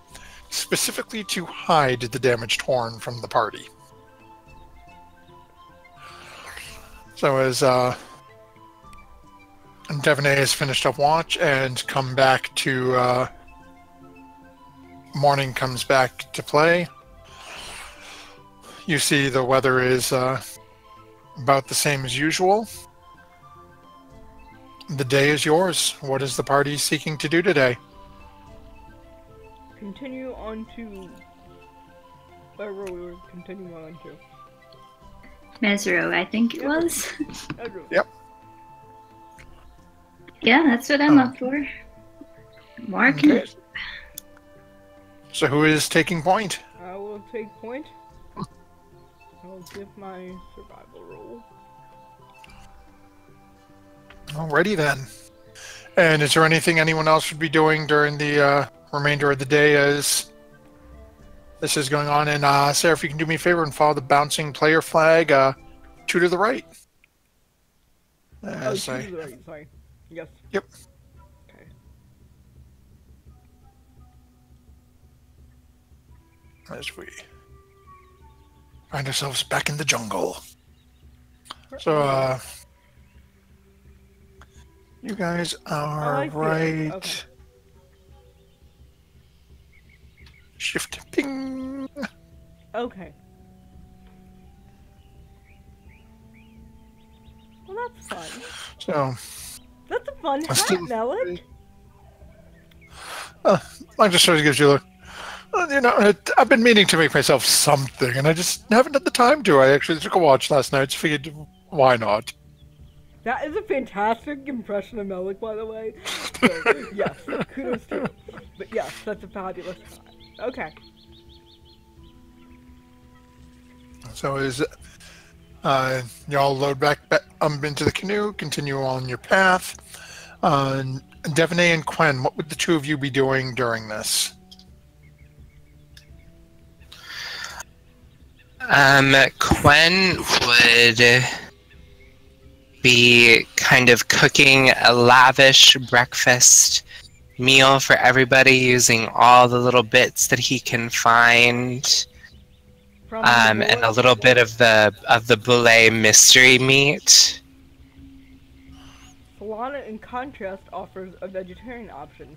specifically to hide the damaged horn from the party. So as Devaney has finished up watch and come back to morning comes back to play, you see the weather is about the same as usual. The day is yours. What is the party seeking to do today? Continue on to wherever we were continuing on to. Mesro, I think it was. Yep. Yeah, that's what I'm up for. Mark. Okay. So who is taking point? I will take point. I'll give my survival roll. Alrighty then. And is there anything anyone else should be doing during the remainder of the day as this is going on? And Sarah, if you can do me a favor and follow the bouncing player flag 2 to the right. To the right, sorry. Yes. Yep. Okay. As we find ourselves back in the jungle. So, you guys are right. Okay. Shift ping. Okay. Well, that's fun. So, That's a fun hat, Melik. I just sort of gives you a, you know, I've been meaning to make myself something, and I just haven't had the time to. I actually took a watch last night, so figured, why not? That is a fantastic impression of Melik, by the way. So, yes, kudos to you. But yes, that's a fabulous hat. Okay. So is y'all load back into the canoe, continue on your path. Devaney and Quen, what would the two of you be doing during this? Quen would be kind of cooking a lavish breakfast meal for everybody using all the little bits that he can find, and a little bit of the boulet mystery meat. Solana, in contrast, offers a vegetarian option.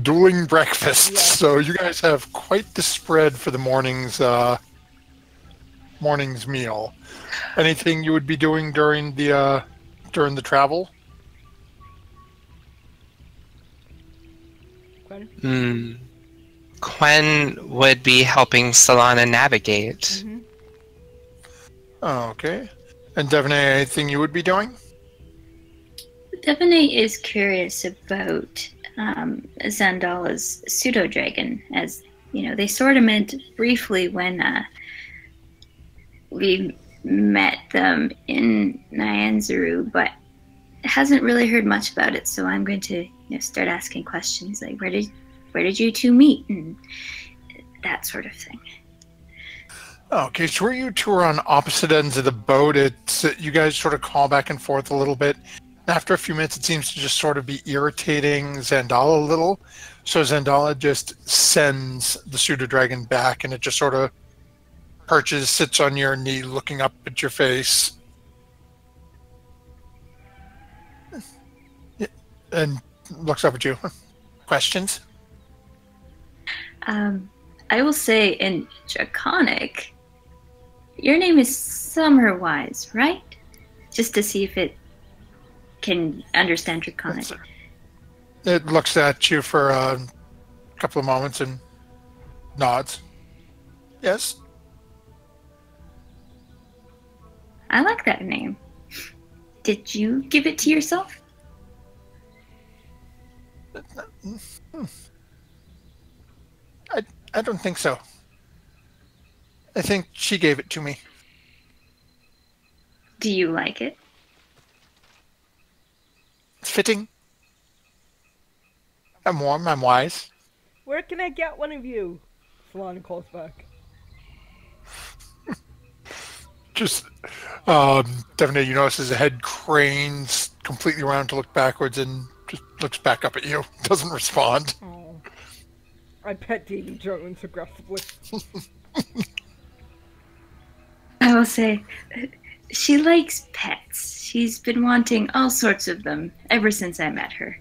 Dueling breakfasts. Yes. So you guys have quite the spread for the morning's meal. Anything you would be doing during the travel? Quen would be helping Solana navigate. Mm-hmm. Oh, okay. And Devaney, anything you would be doing? Devaney is curious about Zandala's pseudo-dragon, as, you know, they sort of met briefly when we met them in Nyanzaru, but hasn't really heard much about it, so I'm going to start asking questions like, where did you two meet, and that sort of thing. Okay, so where you two are on opposite ends of the boat, you guys sort of call back and forth a little bit, After a few minutes, it seems to just sort of be irritating Zandala a little. So Zandala just sends the pseudo-dragon back, and it just sort of perches, sits on your knee, looking up at your face. And looks up at you. Questions? I will say in Draconic, your name is Summerwise, right? Just to see if it can understand Draconic. It looks at you for a couple of moments and nods. Yes? I like that name. Did you give it to yourself? I don't think so. I think she gave it to me. Do you like it? It's fitting. I'm warm, I'm wise. Where can I get one of you? Solana calls back. Just, Devaney, you notice his head cranes completely around to look backwards and just looks back up at you. Doesn't respond. Oh. I pet Davy Jones aggressively. I will say, she likes pets. She's been wanting all sorts of them ever since I met her.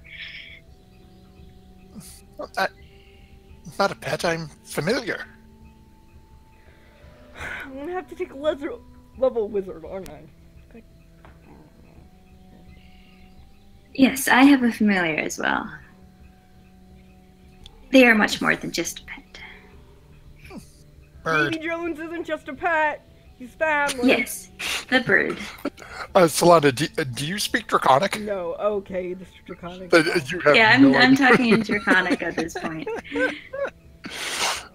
I'm not a pet, I'm familiar. I'm gonna have to take a level wizard, aren't I? Yes, I have a familiar as well. They are much more than just a pet. Bird. Davy Jones isn't just a pet. He's family. Yes, the bird. Solana, do you speak Draconic? No, okay, this is Draconic. You have Yeah, no I'm idea. talking in Draconic at this point.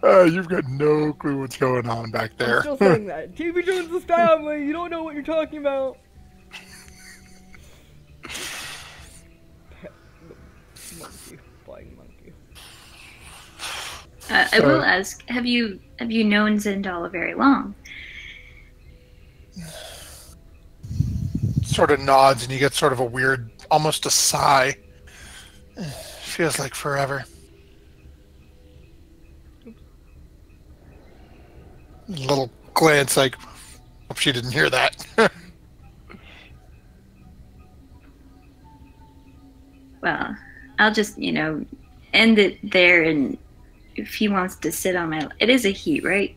You've got no clue what's going on back there. I'm still saying that. Davy Jones is family. You don't know what you're talking about. Monkey, flying monkey. I will ask, have you known Zendala very long? Sort of nods and you get sort of a weird, almost a sigh. Feels like forever. Little glance like, hope she didn't hear that. Well, I'll just, end it there, and if he wants to sit on my... It is a he, right?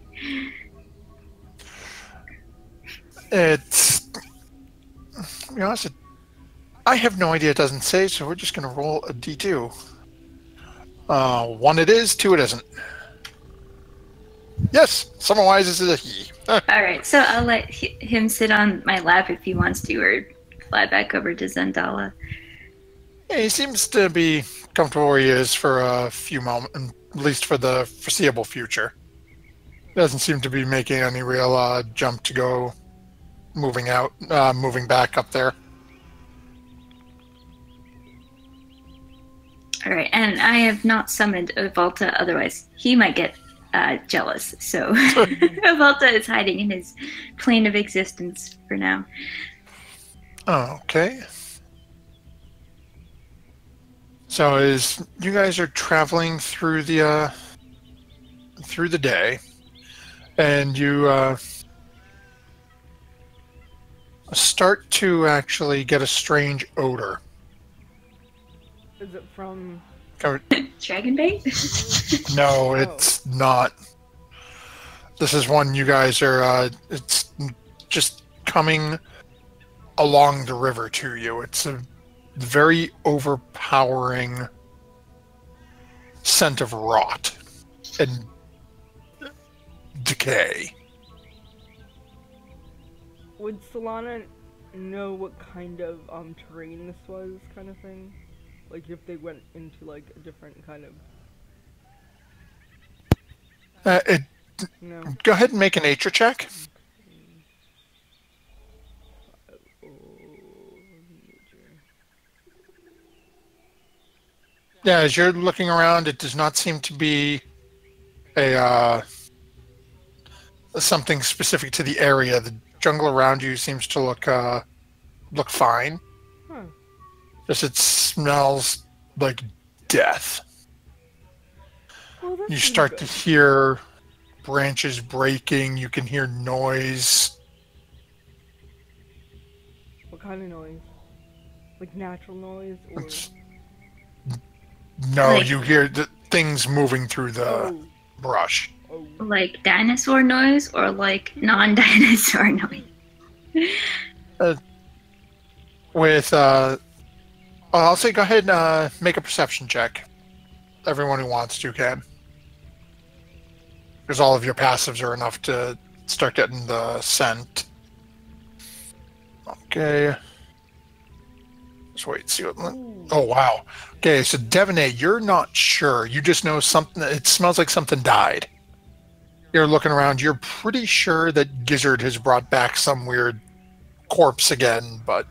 It's... To be honest, I have no idea, it doesn't say, so we're just going to roll a d2. 1 it is, 2 it isn't. Yes, Summerwise is a he. Alright, so I'll let him sit on my lap if he wants to, or fly back over to Zendala. Yeah, he seems to be comfortable where he is for a few moments, at least for the foreseeable future. Doesn't seem to be making any real jump to go moving back up there. Alright, and I have not summoned Volta, otherwise he might get jealous. So Volta is hiding in his plane of existence for now. Okay. So as you guys are traveling through the day, and you start to actually get a strange odor. Is it from... Dragon bait? No, it's not. This is one you guys are, it's just coming along the river to you. It's a very overpowering scent of rot and decay. Would Solana know what kind of terrain this was, kind of thing? Like if they went into like a different kind of... No. Go ahead and make a nature check. Yeah, as you're looking around, it does not seem to be a something specific to the area. The jungle around you seems to look fine. Huh. Just it smells like death. Well, that's You pretty start to good. hear branches breaking. You can hear noise. What kind of noise? Like natural noise or? It's, no, Like- you hear the things moving through the Oh, brush. oh. Like dinosaur noise or like non-dinosaur noise? With, I'll say go ahead and make a perception check. Everyone who wants to can. Because all of your passives are enough to start getting the scent. Okay. Just wait, see what... Ooh. Oh, wow. Okay, so Devanay, you're not sure. You just know something... It smells like something died. You're looking around. You're pretty sure that Gizzard has brought back some weird corpse again, but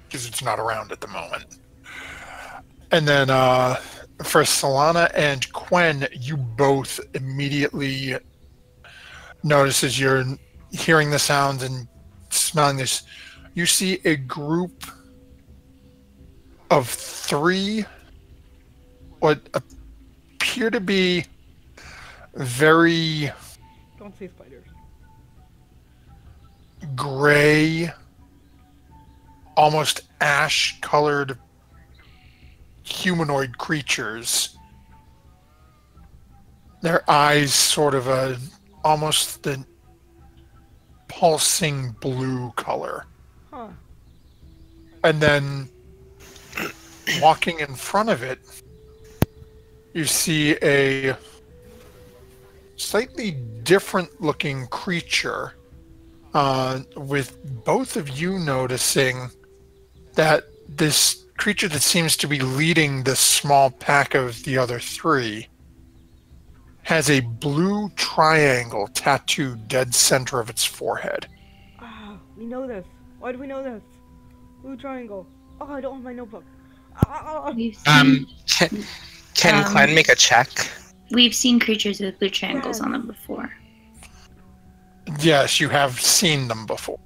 Gizzard's not around at the moment. And then for Solana and Quen, you both immediately notice as you're hearing the sounds and smelling this, you see a group of 3 what appear to be very Don't say spiders. gray, almost ash-colored humanoid creatures. Their eyes sort of almost the pulsing blue color. Huh. And then walking in front of it, you see a slightly different looking creature, with both of you noticing that this creature that seems to be leading this small pack of the other 3 has a blue triangle tattooed dead center of its forehead. Ah, we know this. Why do we know this? Blue triangle. Oh, I don't have my notebook. Ah. We've seen, Can Quen make a check? we've seen creatures with blue triangles on them before. Yes, you have seen them before.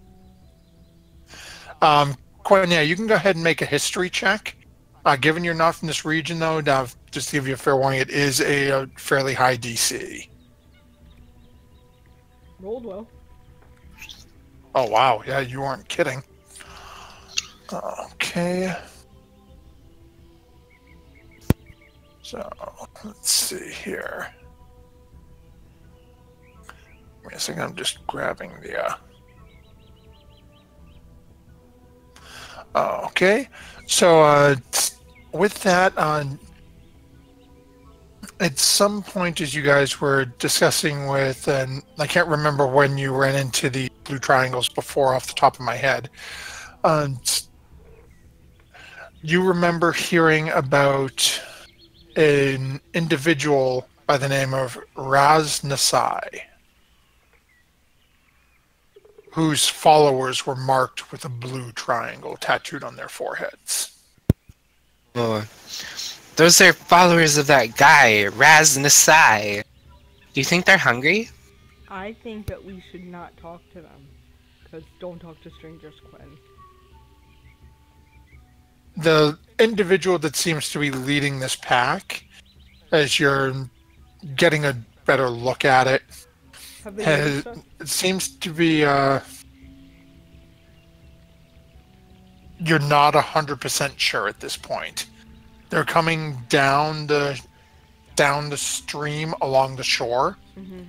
Quen, yeah, you can go ahead and make a history check. Given you're not from this region, though, now, just to give you a fair warning, it is a fairly high DC. Rolled well. Oh, wow. Yeah, you weren't kidding. Okay. So, let's see here. Wait a second, I'm just grabbing the... Okay. So, with that, at some point as you guys were discussing with, and I can't remember when you ran into the blue triangles before off the top of my head, you remember hearing about an individual by the name of Raz Nasai, whose followers were marked with a blue triangle tattooed on their foreheads. Oh, those are followers of that guy, Raz Nasai. Do you think they're hungry? I think that we should not talk to them. Because don't talk to strangers, Quen. The individual that seems to be leading this pack, as you're getting a better look at it, Have they noticed us? it seems to be you're not 100% sure at this point. They're coming down the stream along the shore. Mm-hmm.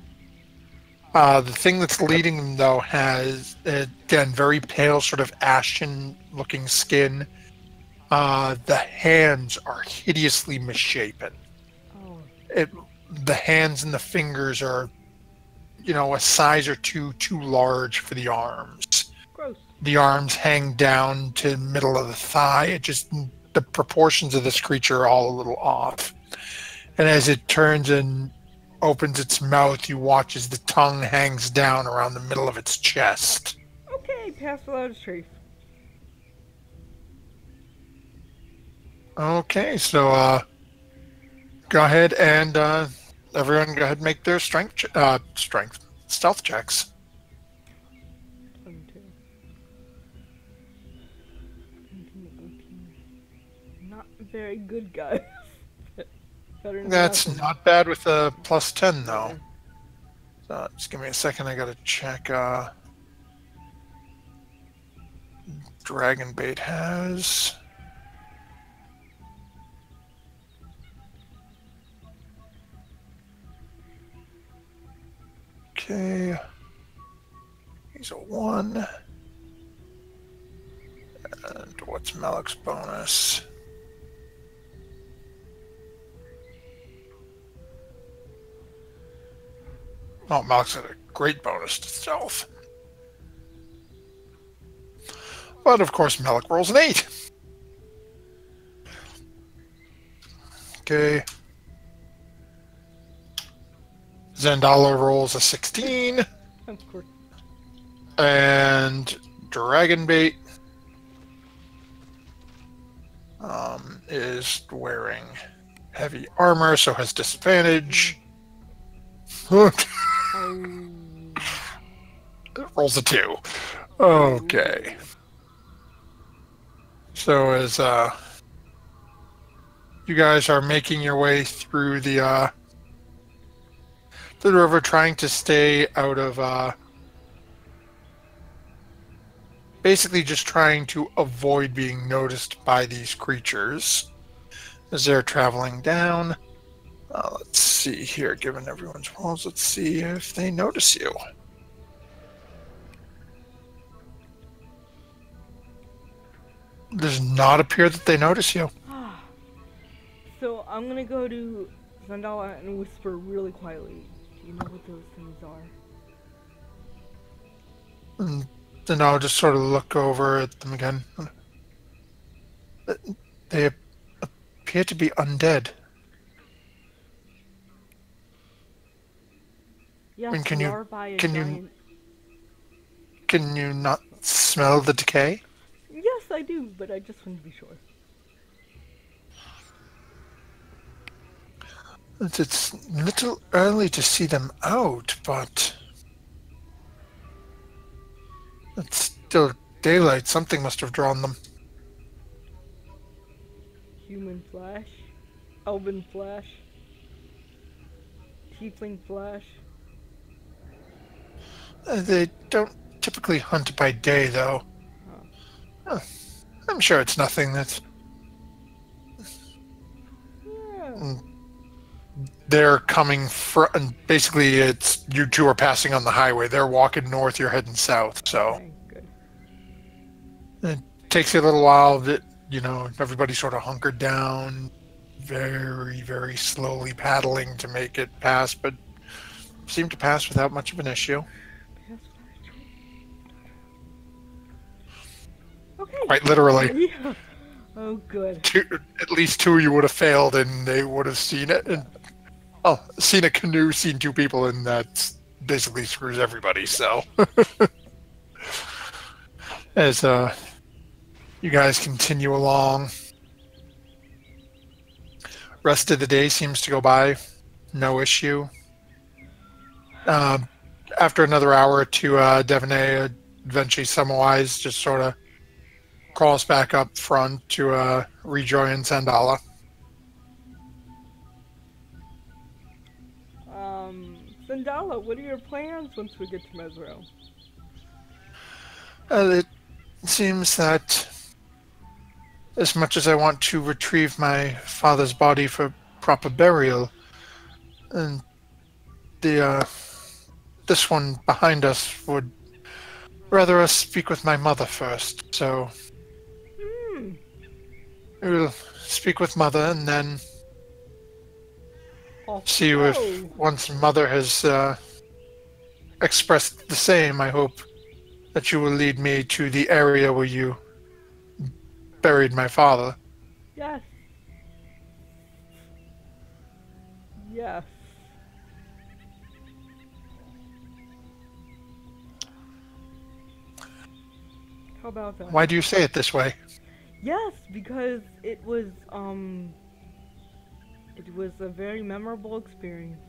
The thing that's leading them, though, has, again, very pale, sort of ashen-looking skin. The hands are hideously misshapen. Oh. The hands and the fingers are, a size or two too large for the arms. Gross. The arms hang down to the middle of the thigh. The proportions of this creature are all a little off. And as it turns and opens its mouth, you watch as the tongue hangs down around the middle of its chest. Okay, pass without a trace. Okay, so go ahead and everyone go ahead and make their stealth checks. 22. 17, 18. not very good, guys. Better than That's nothing. not bad with a plus 10, though. Yeah. So just give me a second. I gotta check. Dragon Bait has. Okay. He's a 1. And what's Malik's bonus? Oh, Malik's got a great bonus to stealth. But of course, Malik rolls an 8. Okay. Zendala rolls a 16. Of course. And Dragonbait is wearing heavy armor, so has disadvantage. Oh. Rolls a 2. Okay. So as you guys are making your way through the river, trying to stay out of basically just trying to avoid being noticed by these creatures as they're traveling down. Let's see here, given everyone's rolls, let's see if they notice you. Does not appear that they notice you. So I'm gonna go to Zendala and whisper really quietly. Do you know what those things are? And then I'll just sort of look over at them again. They appear to be undead. Yes, mean, can you- larvae, a can you- giant... Can you not smell the decay? Yes, I do, but I just want to be sure. It's a little early to see them out, but it's still daylight. Something must have drawn them. Human flesh, elven flesh, tiefling flesh. They don't typically hunt by day, though. Oh. I'm sure it's nothing that's... Yeah. They're coming from... And basically, it's you two are passing on the highway. They're walking north, you're heading south, so... Okay, good. It takes you a little while that, everybody sort of hunkered down, very, very slowly paddling to make it pass, but seemed to pass without much of an issue. Okay. Quite literally. Yeah. Oh, good. At least 2 of you would have failed and they would have seen it. And, seen a canoe, seen 2 people, and that basically screws everybody, so. As you guys continue along, rest of the day seems to go by, no issue. After another hour or two, Devonay, eventually Samwise, just sort of crawls back up front to rejoin Zendala. Zendala, what are your plans once we get to Mesro? It seems that as much as I want to retrieve my father's body for proper burial, and this one behind us would rather us speak with my mother first, so we'll speak with mother and then see if once mother has expressed the same, I hope that you will lead me to the area where you buried my father. Yes. Yes. How about that? Why do you say it this way? Yes, because it was a very memorable experience.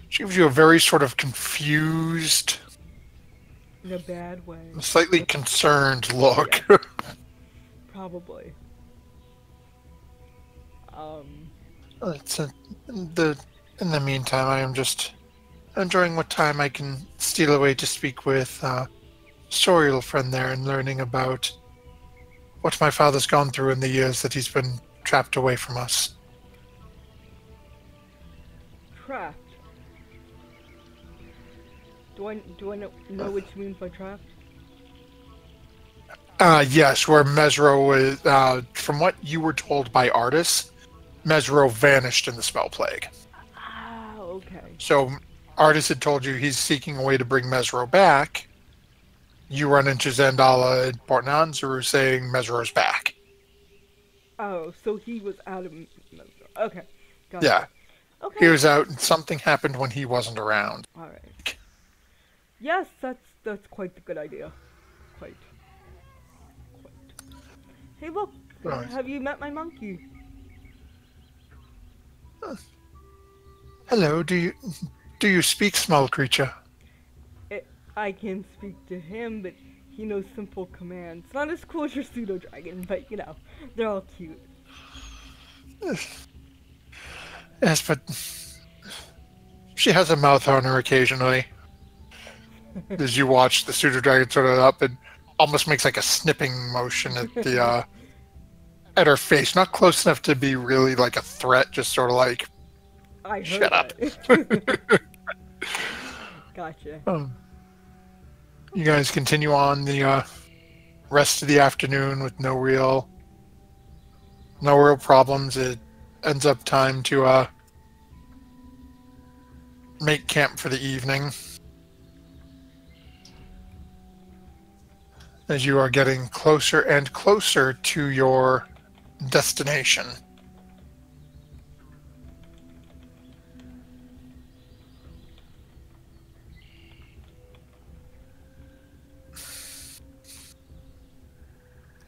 She gives you a very sort of confused In a bad way. a slightly concerned look. Yeah. Probably. In the meantime, I am just enjoying what time I can steal away to speak with Sorial friend there and learning about what my father's gone through in the years that he's been trapped away from us. Trapped. Do I know what you mean by trapped? Yes, where Mesro was, from what you were told by Artis, Mesro vanished in the spell plague. Ah, okay. So Artis had told you he's seeking a way to bring Mesro back. You run into Zandala and Port Anzuru saying Mesro's back. Oh, so he was out of Mesro. Okay. Gotcha. Yeah. Okay. He was out and something happened when he wasn't around. Alright. Yes, that's quite a good idea. Quite. Hey, look! Right. Have you met my monkey? Hello, do you speak, small creature? I can speak to him, but he knows simple commands. Not as cool as your pseudo dragon, but you know, they're all cute. Yes, but she has a mouth on her occasionally. As you watch the pseudo dragon sort of up and almost makes like a snipping motion at the at her face, not close enough to be really like a threat, just sort of like I heard shut up. Gotcha. You guys continue on the rest of the afternoon with no real problems. It ends up time to make camp for the evening. As you are getting closer and closer to your destination.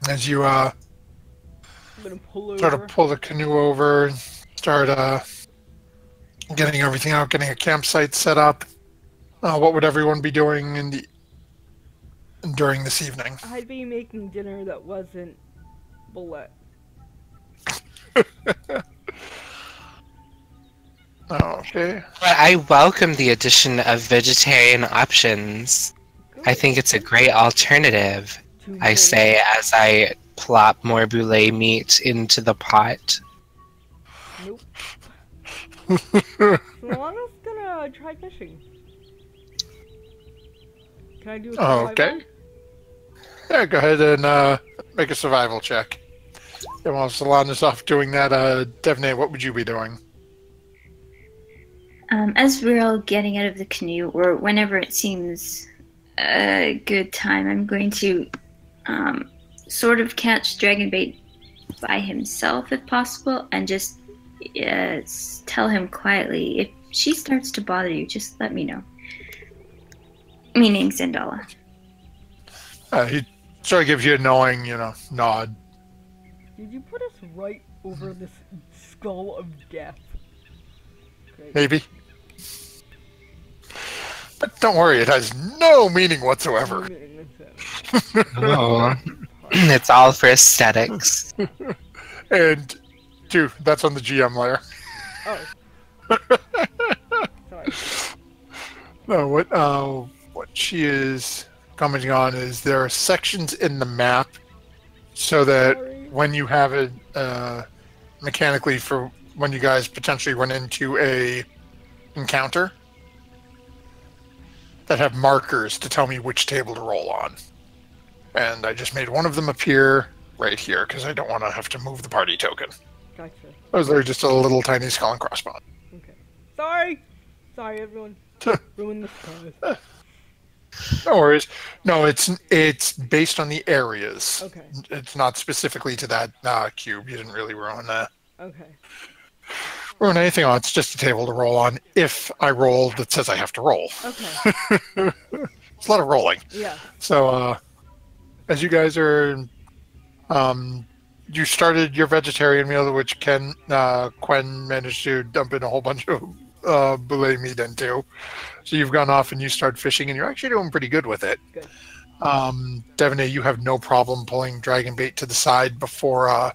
As you I'm gonna pull sort over. of pull the canoe over and start getting everything out, getting a campsite set up. What would everyone be doing during this evening? I'd be making dinner that wasn't bullet. Okay. But I welcome the addition of vegetarian options. I think it's a great alternative, I say as I plop more boulet meat into the pot. Nope. Solana's gonna try fishing. Can I do a survival? Okay. Yeah, go ahead and make a survival check. And while Solana's off doing that, Devne, what would you be doing? As we're all getting out of the canoe, or whenever it seems a good time, I'm going to sort of catch Dragonbait by himself if possible, and just tell him quietly, if she starts to bother you, just let me know. Meaning Zandala. He sort of gives you a knowing, nod. Did you put us right over this skull of death? Great. Maybe. But don't worry, it has no meaning whatsoever. Oh, it's all for aesthetics. And, two, that's on the GM layer. Oh. Sorry. No, what she is commenting on is there are sections in the map so that when you have it mechanically for when you guys potentially run into a encounter that have markers to tell me which table to roll on. And I just made one of them appear right here because I don't want to have to move the party token. Gotcha. Those are just a little tiny skull and crossbones. Okay. Sorry everyone. Ruined the surprise. No worries. No, it's based on the areas. Okay. It's not specifically to that cube. You didn't really ruin Okay. ruin anything on. It's just a table to roll on. If I roll, that says I have to roll. Okay. It's a lot of rolling. Yeah. So, as you guys are, you started your vegetarian meal, which Quen managed to dump in a whole bunch of belay meat into. So you've gone off and you start fishing, and you're actually doing pretty good with it. Good. Devaney, you have no problem pulling dragon bait to the side before,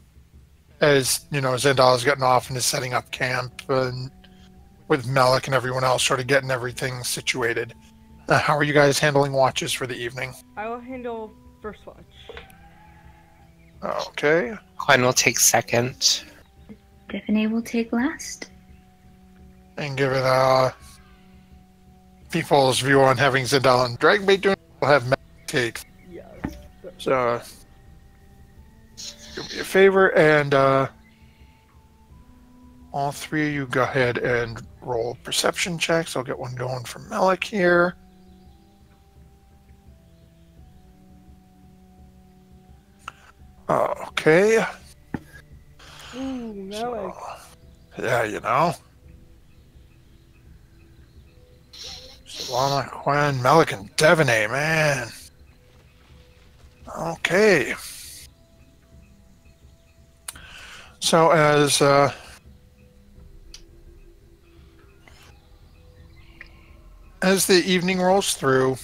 as you know, Zendala's gotten off and is setting up camp, and with Malik and everyone else sort of getting everything situated. How are you guys handling watches for the evening? I will handle first watch. Okay. Gwen will take second. Stephanie will take last. And give it people's view on having Zendala and dragon bait doing. We'll have Malik take. Yes. So, do me a favor, and all three of you go ahead and roll perception checks. I'll get one going for Malik here. Okay. Ooh, Malik. Yeah, you know. Solana, Quinn, Malik, and Devaney, man. Okay. So as the evening rolls through,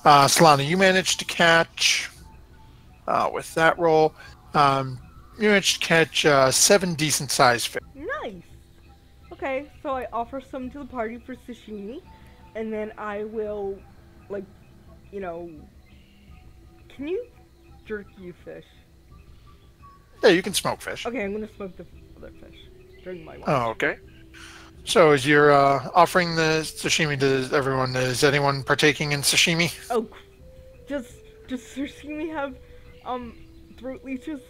Solana, you managed to catch, with that roll, you managed to catch 7 decent-sized fish. Nice. Okay, so I offer some to the party for sashimi, and then I will, like, you know, can you jerky fish? Yeah, you can smoke fish. Okay, I'm gonna smoke the other fish during my watch. Oh, okay. So as you're offering the sashimi to everyone, is anyone partaking in sashimi? Oh, does sashimi have throat leeches,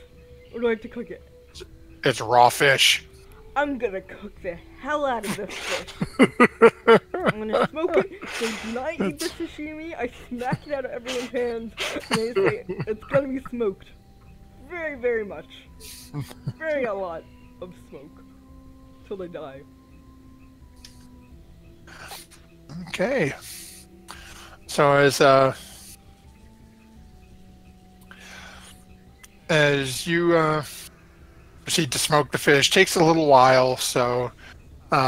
or do I have to cook it? It's raw fish. I'm gonna cook the hell out of this fish. I'm gonna smoke it. They do not eat the sashimi. I smack it out of everyone's hands, and they say it's gonna be smoked. Very, very much. Very a lot of smoke. Till they die. Okay. So as you proceed to smoke the fish, takes a little while, so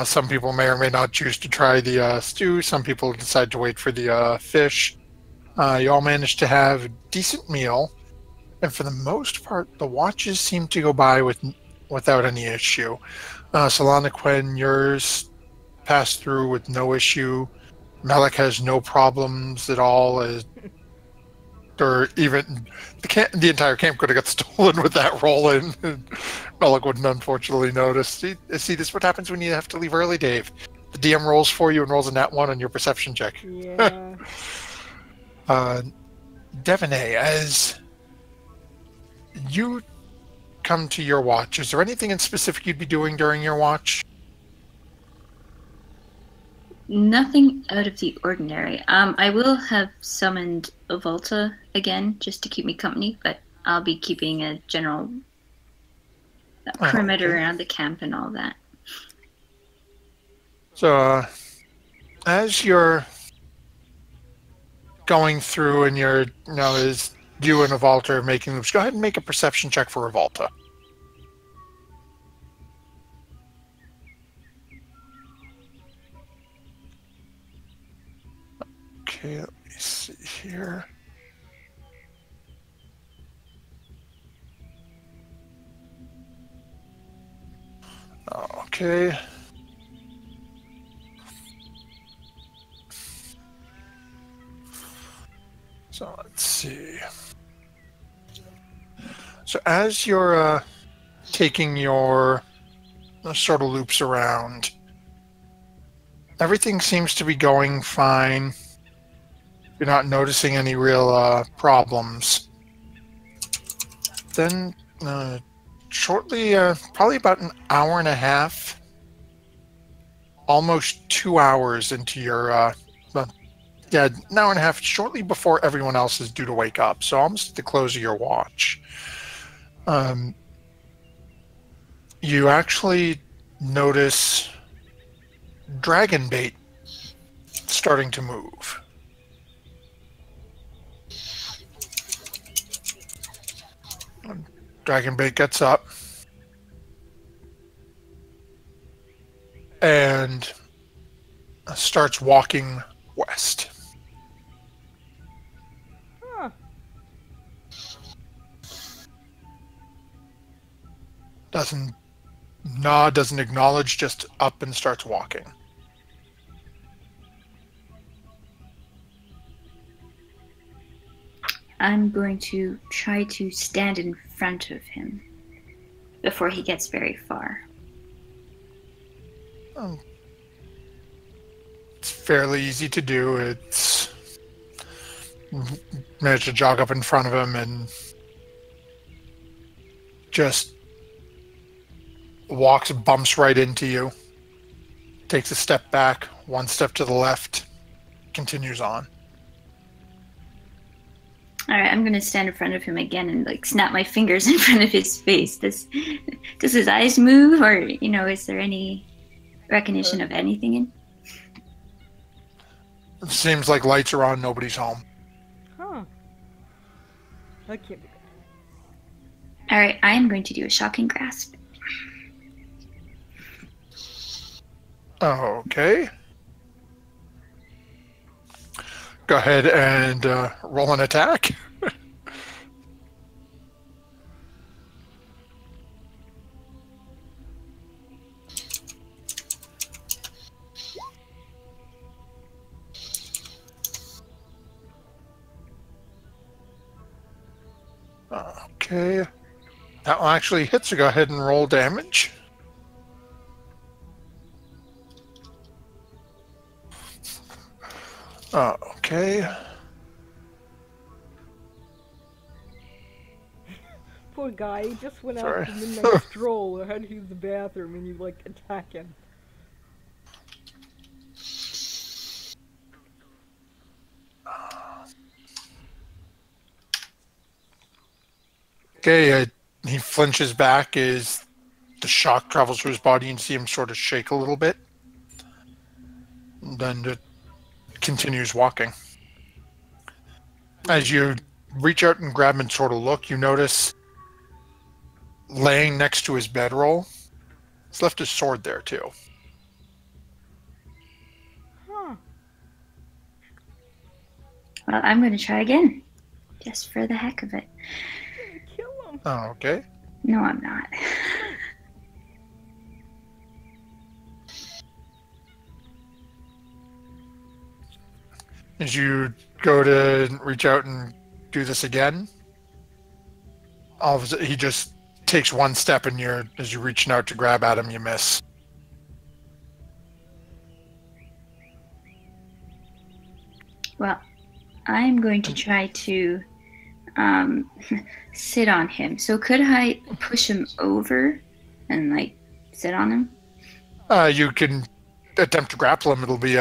some people may or may not choose to try the stew. Some people decide to wait for the fish. You all manage to have a decent meal, and for the most part, the watches seem to go by without any issue. Solana, Quinn, yours passed through with no issue. Malik has no problems at all, or even the entire camp could have got stolen with that roll in. Malik wouldn't unfortunately notice. See, this is what happens when you have to leave early, Dave. The DM rolls for you and rolls a nat 1 on your perception check. Yeah. Devaney, as you come to your watch, is there anything in specific you'd be doing during your watch? Nothing out of the ordinary. I will have summoned Volta again just to keep me company, but I'll be keeping a general perimeter around the camp and all that. So, as you're going through and you're, as you and Revolta are making moves, go ahead and make a perception check for Revolta. Okay, let me see here. Okay. So let's see. So as you're taking your sort of loops around, everything seems to be going fine. You're not noticing any real problems. Then shortly, probably about an hour and a half, almost 2 hours into your, an hour and a half, shortly before everyone else is due to wake up, so almost at the close of your watch. You actually notice dragon bait starting to move. Dragon bait gets up, and starts walking west. Huh. Doesn't nod, doesn't acknowledge, just up and starts walking. I'm going to try to stand in front of him before he gets very far. It's fairly easy to do. It's manage to jog up in front of him and just walks, bumps right into you, takes a step back, one step to the left, continues on. All right, I'm gonna stand in front of him again and like snap my fingers in front of his face. Does his eyes move, or is there any recognition of anything in? It seems like lights are on, nobody's home. Huh. That can't be good. All right, I am going to do a shocking grasp. Okay. Go ahead and roll an attack. Okay. That one actually hits, so go ahead and roll damage. Okay. Poor guy, he just went Sorry. out for the midnight stroll or had to use the bathroom and you like attack him. Okay, he flinches back as the shock travels through his body and see him sort of shake a little bit. And then it continues walking. As you reach out and grab and sort of look, you notice laying next to his bedroll, he's left his sword there too. Huh. Well, I'm going to try again, just for the heck of it. Kill him. Oh, okay. No, I'm not. As you go to reach out and do this again, all of a sudden he just takes one step and as you're reaching out to grab at him, you miss. Well, I'm going to try to sit on him. So could I push him over and like sit on him? You can attempt to grapple him. It'll be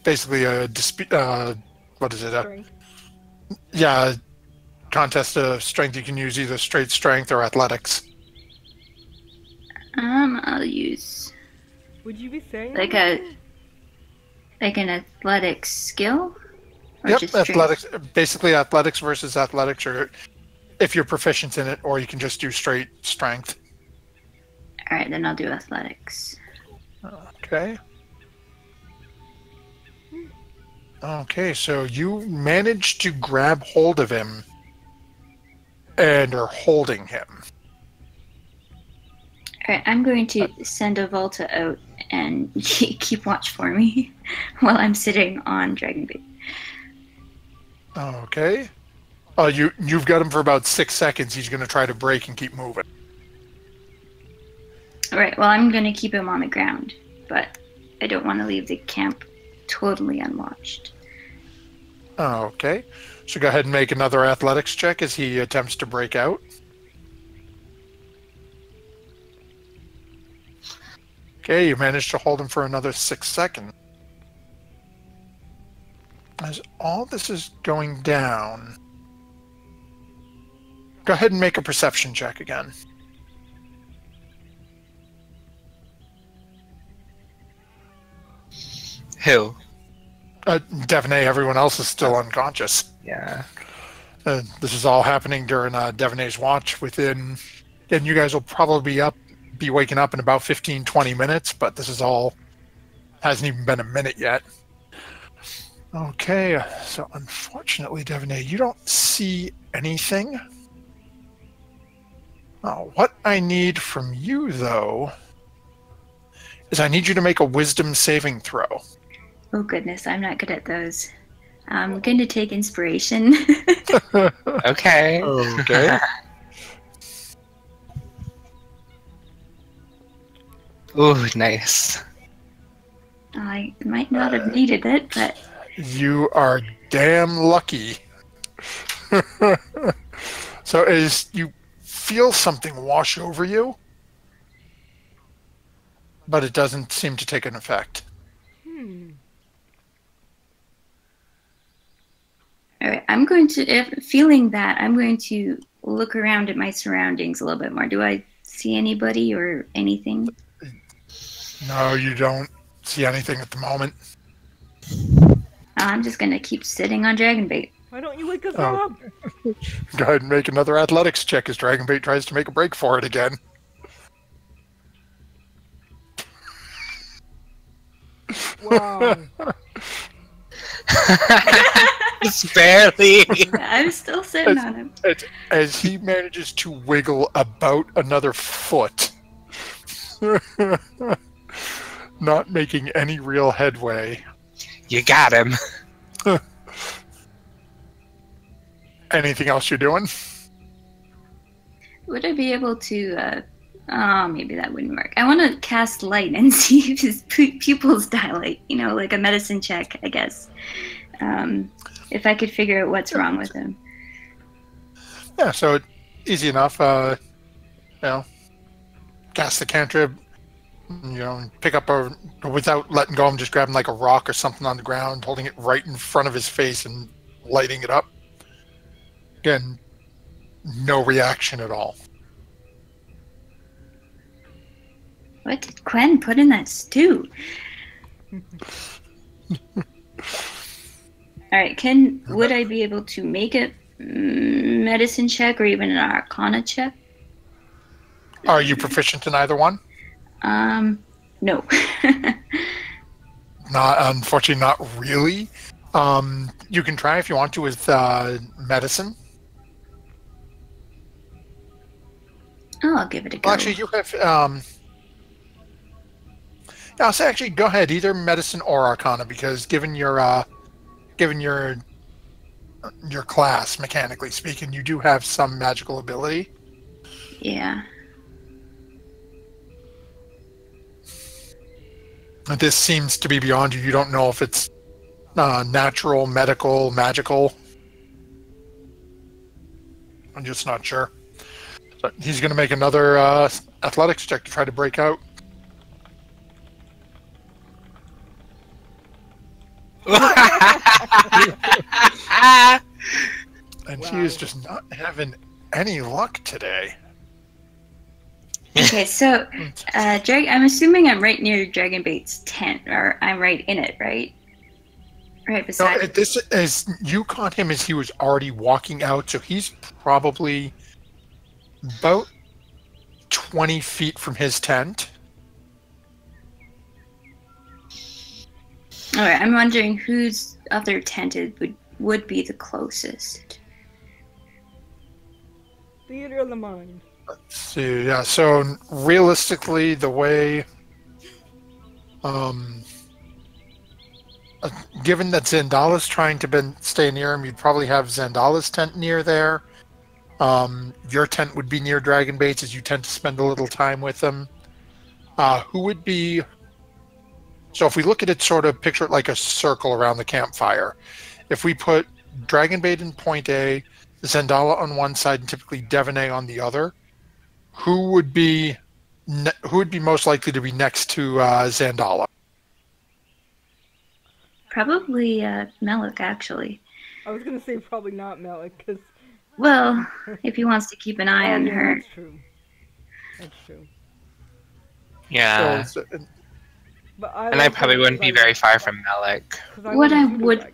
basically a dispute. What is it? Strength. Yeah, contest of strength. You can use either straight strength or athletics. I'll use Would you be saying like an athletics skill? Or Yep, just strength? athletics. Basically, athletics versus athletics, or if you're proficient in it, or you can just do straight strength. All right, then I'll do athletics. Okay. Okay, so you managed to grab hold of him and are holding him. All right, I'm going to send a Volta out and keep watch for me while I'm sitting on Dragonbait. Okay. You've got him for about 6 seconds. He's going to try to break and keep moving. All right, well, I'm going to keep him on the ground, but I don't want to leave the camp totally unwatched. Okay. So go ahead and make another athletics check as he attempts to break out. Okay, you managed to hold him for another 6 seconds. As all this is going down, go ahead and make a perception check again. Who? Devaney, everyone else is still unconscious. Yeah. This is all happening during Devaney's watch and you guys will probably be waking up in about 15-20 minutes, but this is all Hasn't even been a minute yet. Okay, so unfortunately, Devaney, you don't see anything. What I need from you, though, is I need you to make a wisdom saving throw. Oh goodness, I'm not good at those. I'm going to take inspiration. Okay. Okay. Ooh, nice. I might not have needed it, but You are damn lucky. So as you feel something wash over you, but it doesn't seem to take an effect. all right, I'm going to, if feeling that, I'm going to look around at my surroundings a little bit more. Do I see anybody or anything? No, you don't see anything at the moment. I'm just going to keep sitting on Dragonbait. Why don't you wake us Oh. up? Go ahead and make another athletics check as Dragonbait tries to make a break for it again. Wow. Just barely. I'm still sitting on him. As he manages to wiggle about another foot. Not making any real headway. You got him. Anything else you're doing? Would I be able to, maybe that wouldn't work. I want to cast light and see if his pupils dilate, you know, like a medicine check, I guess. If I could figure out what's wrong with him. Yeah, so easy enough. Cast the cantrip, pick up without letting go, I'm just grabbing like a rock or something on the ground, holding it right in front of his face and lighting it up. Again, no reaction at all. What did Gwen put in that stew? Alright, would I be able to make a medicine check or even an arcana check? Are you proficient in either one? No. Unfortunately, not really. You can try if you want to with medicine. Oh, I'll give it a go. Well, actually, you have. I'll say actually go ahead, either medicine or arcana, because given your class, mechanically speaking, you do have some magical ability. Yeah. This seems to be beyond you. You don't know if it's natural, medical, magical. I'm just not sure. So he's going to make another athletics check to try to break out. And she is just not having any luck today. Okay, so I'm assuming I'm right near Dragonbait's tent, or I'm right in it, right? Right beside. No, this is you caught him as he was already walking out, so he's probably about 20 feet from his tent. All right, I'm wondering whose other tent would be the closest. Theater of the mind. Let's see, yeah, so realistically, the way... given that Zandala's trying to stay near him, you'd probably have Zandala's tent near there. Your tent would be near Dragonbait's, as you tend to spend a little time with them. Who would be... So if we look at it, sort of picture it like a circle around the campfire. If we put Dragonbait in point A, Zandala on one side, and typically Devaney on the other, who would be most likely to be next to Zandala? Probably Melik, actually. I was gonna say probably not Melik, because... Well, if he wants to keep an eye on her. That's true. That's true. Yeah. So, But And I probably wouldn't be very far from Melik. What I would...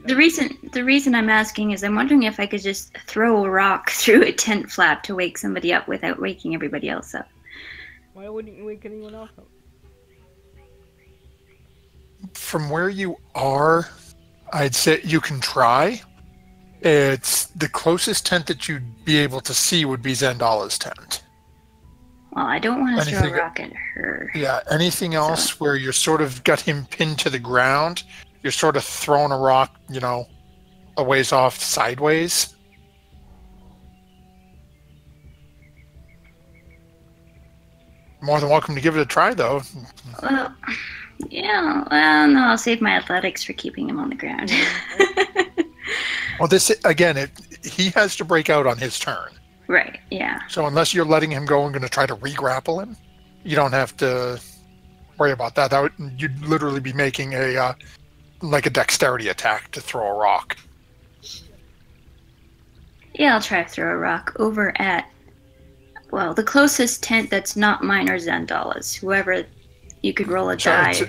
The reason I'm asking is I'm wondering if I could just throw a rock through a tent flap to wake somebody up without waking everybody else up. Why wouldn't you wake anyone else up? From where you are, I'd say you can try. It's the closest tent that you'd be able to see would be Zandala's tent. Well, I don't want to throw a Anything- rock at her. Yeah, anything else where you're sort of got him pinned to the ground, you're sort of throwing a rock, a ways off sideways. More than welcome to give it a try, though. Well, yeah. Well, no, I'll save my athletics for keeping him on the ground. Well, this again, he has to break out on his turn. Right. Yeah. So unless you're letting him go and going to try to re-grapple him, you don't have to worry about that. You'd literally be making a dexterity attack to throw a rock. Yeah, I'll try to throw a rock over at, well, the closest tent that's not mine or Zandala's. Whoever, you could roll a die. So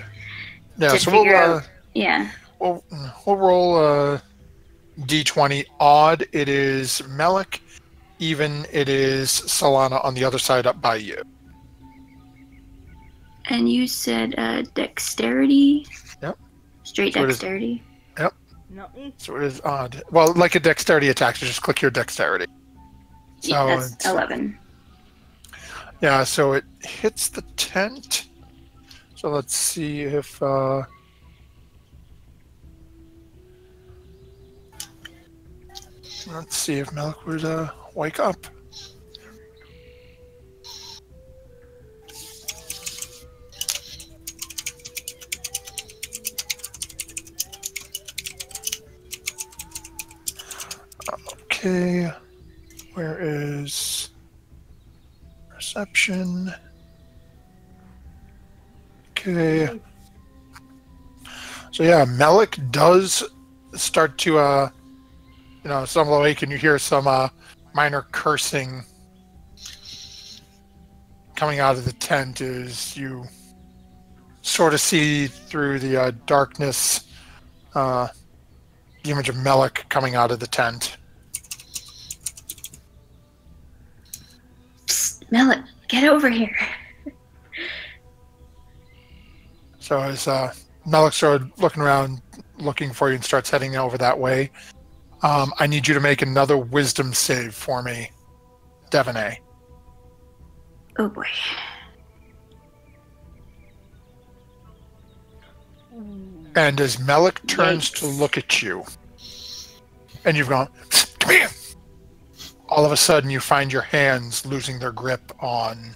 figure out. Yeah. We'll roll a d20. Odd, it is Melik. Even, it is Solana on the other side up by you. And you said dexterity? Yep. Straight So dexterity? Yep. No. So it is odd. Well, like a dexterity attack, so just click your dexterity. So Yeah, that's 11. Yeah, so it hits the tent. So let's see if... let's see if Melik would wake up. Okay, where is perception? Okay. So yeah, Melik does start to stumble awake, and you hear some minor cursing coming out of the tent as you sort of see through the darkness the image of Melik coming out of the tent. Psst, Melik, get over here. So as Melik started looking around, looking for you, and starts heading over that way, I need you to make another wisdom save for me, Devaney. Oh boy. And as Melik turns Yikes. to look at you, and you've gone, come here! All of a sudden, you find your hands losing their grip on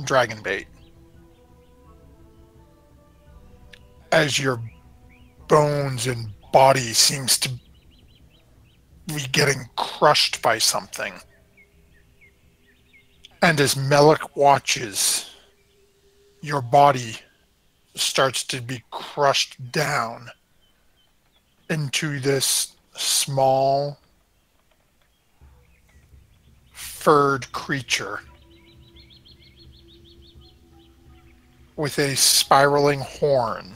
dragon bait. As your bones and body seems to be getting crushed by something. And as Melik watches, your body starts to be crushed down into this small, furred creature with a spiraling horn.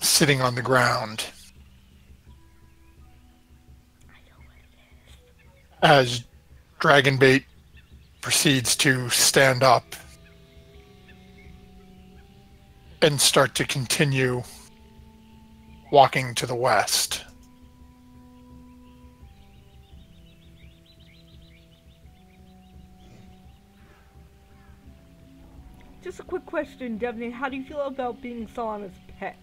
Sitting on the ground. As Dragonbait proceeds to stand up and start to continue walking to the west. Just a quick question, Devney. How do you feel about being Solana's pet?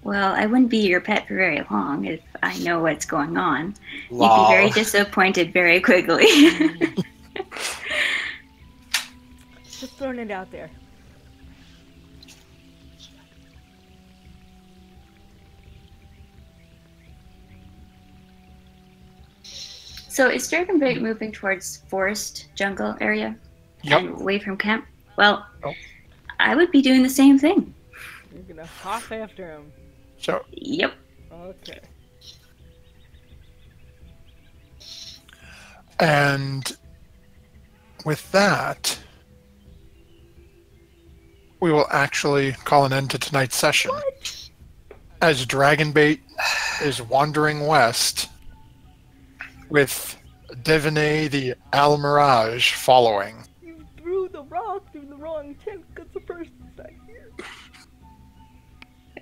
Well, I wouldn't be your pet for very long if I know what's going on. You'd be Lol. very disappointed very quickly. Just throwing it out there. So is Dragonbait moving towards forest jungle area? Yep. And away from camp? Well, Oh. I would be doing the same thing. You're gonna hop after him. So Yep. Okay. And with that, we will actually call an end to tonight's session. What? As Dragonbait is wandering west with Devaney the Al Mirage following. You strong chance because the person's not here.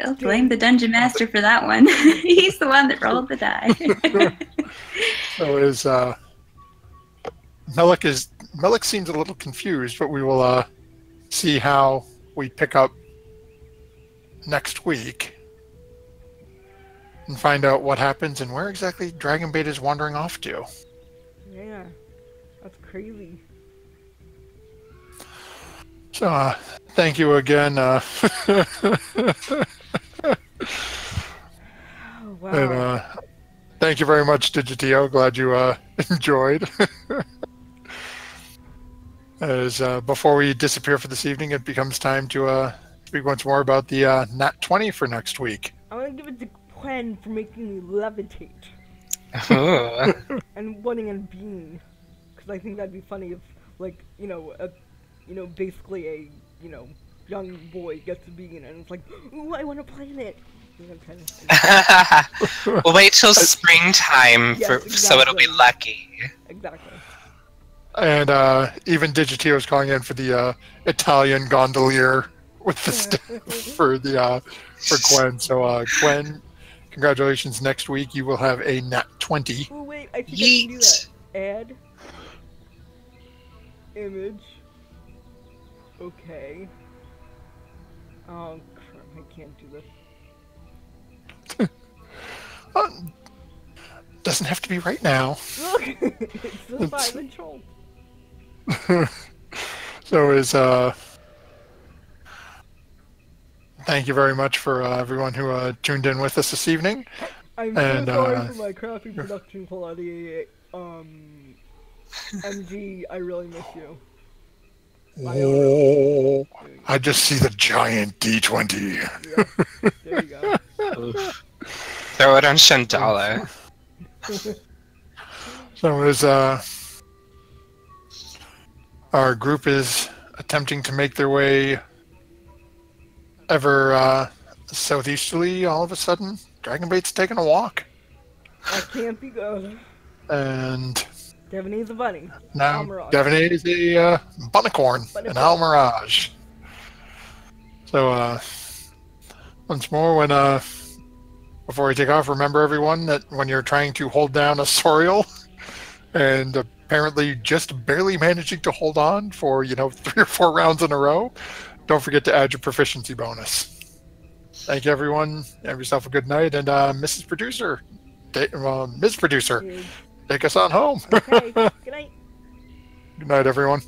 I'll blame the dungeon master for that one. He's the one that rolled the die. So is Melik seems a little confused, but we will see how we pick up next week and find out what happens and where exactly Dragonbait is wandering off to. Yeah, that's crazy. So thank you again. Oh, wow. And thank you very much, Digitio. Glad you enjoyed. As before we disappear for this evening, it becomes time to speak once more about the Nat 20 for next week. I want to give it to Gwen for making me levitate. Ooh. And wanting a bean. Because I think that'd be funny if, like, basically a, young boy gets a bean and it's like, ooh, I want to play in it. Kind of We'll wait till springtime Yes, so it'll be exactly. lucky. Exactly. And even Digitio is calling in for the Italian gondolier with the for Gwen. So Gwen, congratulations! Next week you will have a Nat 20. Oh wait, I think I can do that. Yeet. Add image. Okay. Oh crap! I can't do this. Doesn't have to be right now. Look, it's the 5-inch hole. So is thank you very much for everyone who tuned in with us this evening. I'm And, so sorry for my crappy production quality. MG, I really miss you. Oh, I just see the giant D20. Yeah, there you go. Oof. Throw it on Shandala. So is our group is attempting to make their way ever southeasterly. All of a sudden, Dragonbait's taking a walk, I can't be good. and Devaney's a bunny. now Almirage. Devaney is a Bunicorn, an Almirage. So once more, when before we take off, remember everyone that when you're trying to hold down a Sorial and apparently just barely managing to hold on for 3 or 4 rounds in a row, don't forget to add your proficiency bonus. Thank you, everyone. Have yourself a good night, and Ms. Producer, take us on home. Okay, good night. Good night, everyone.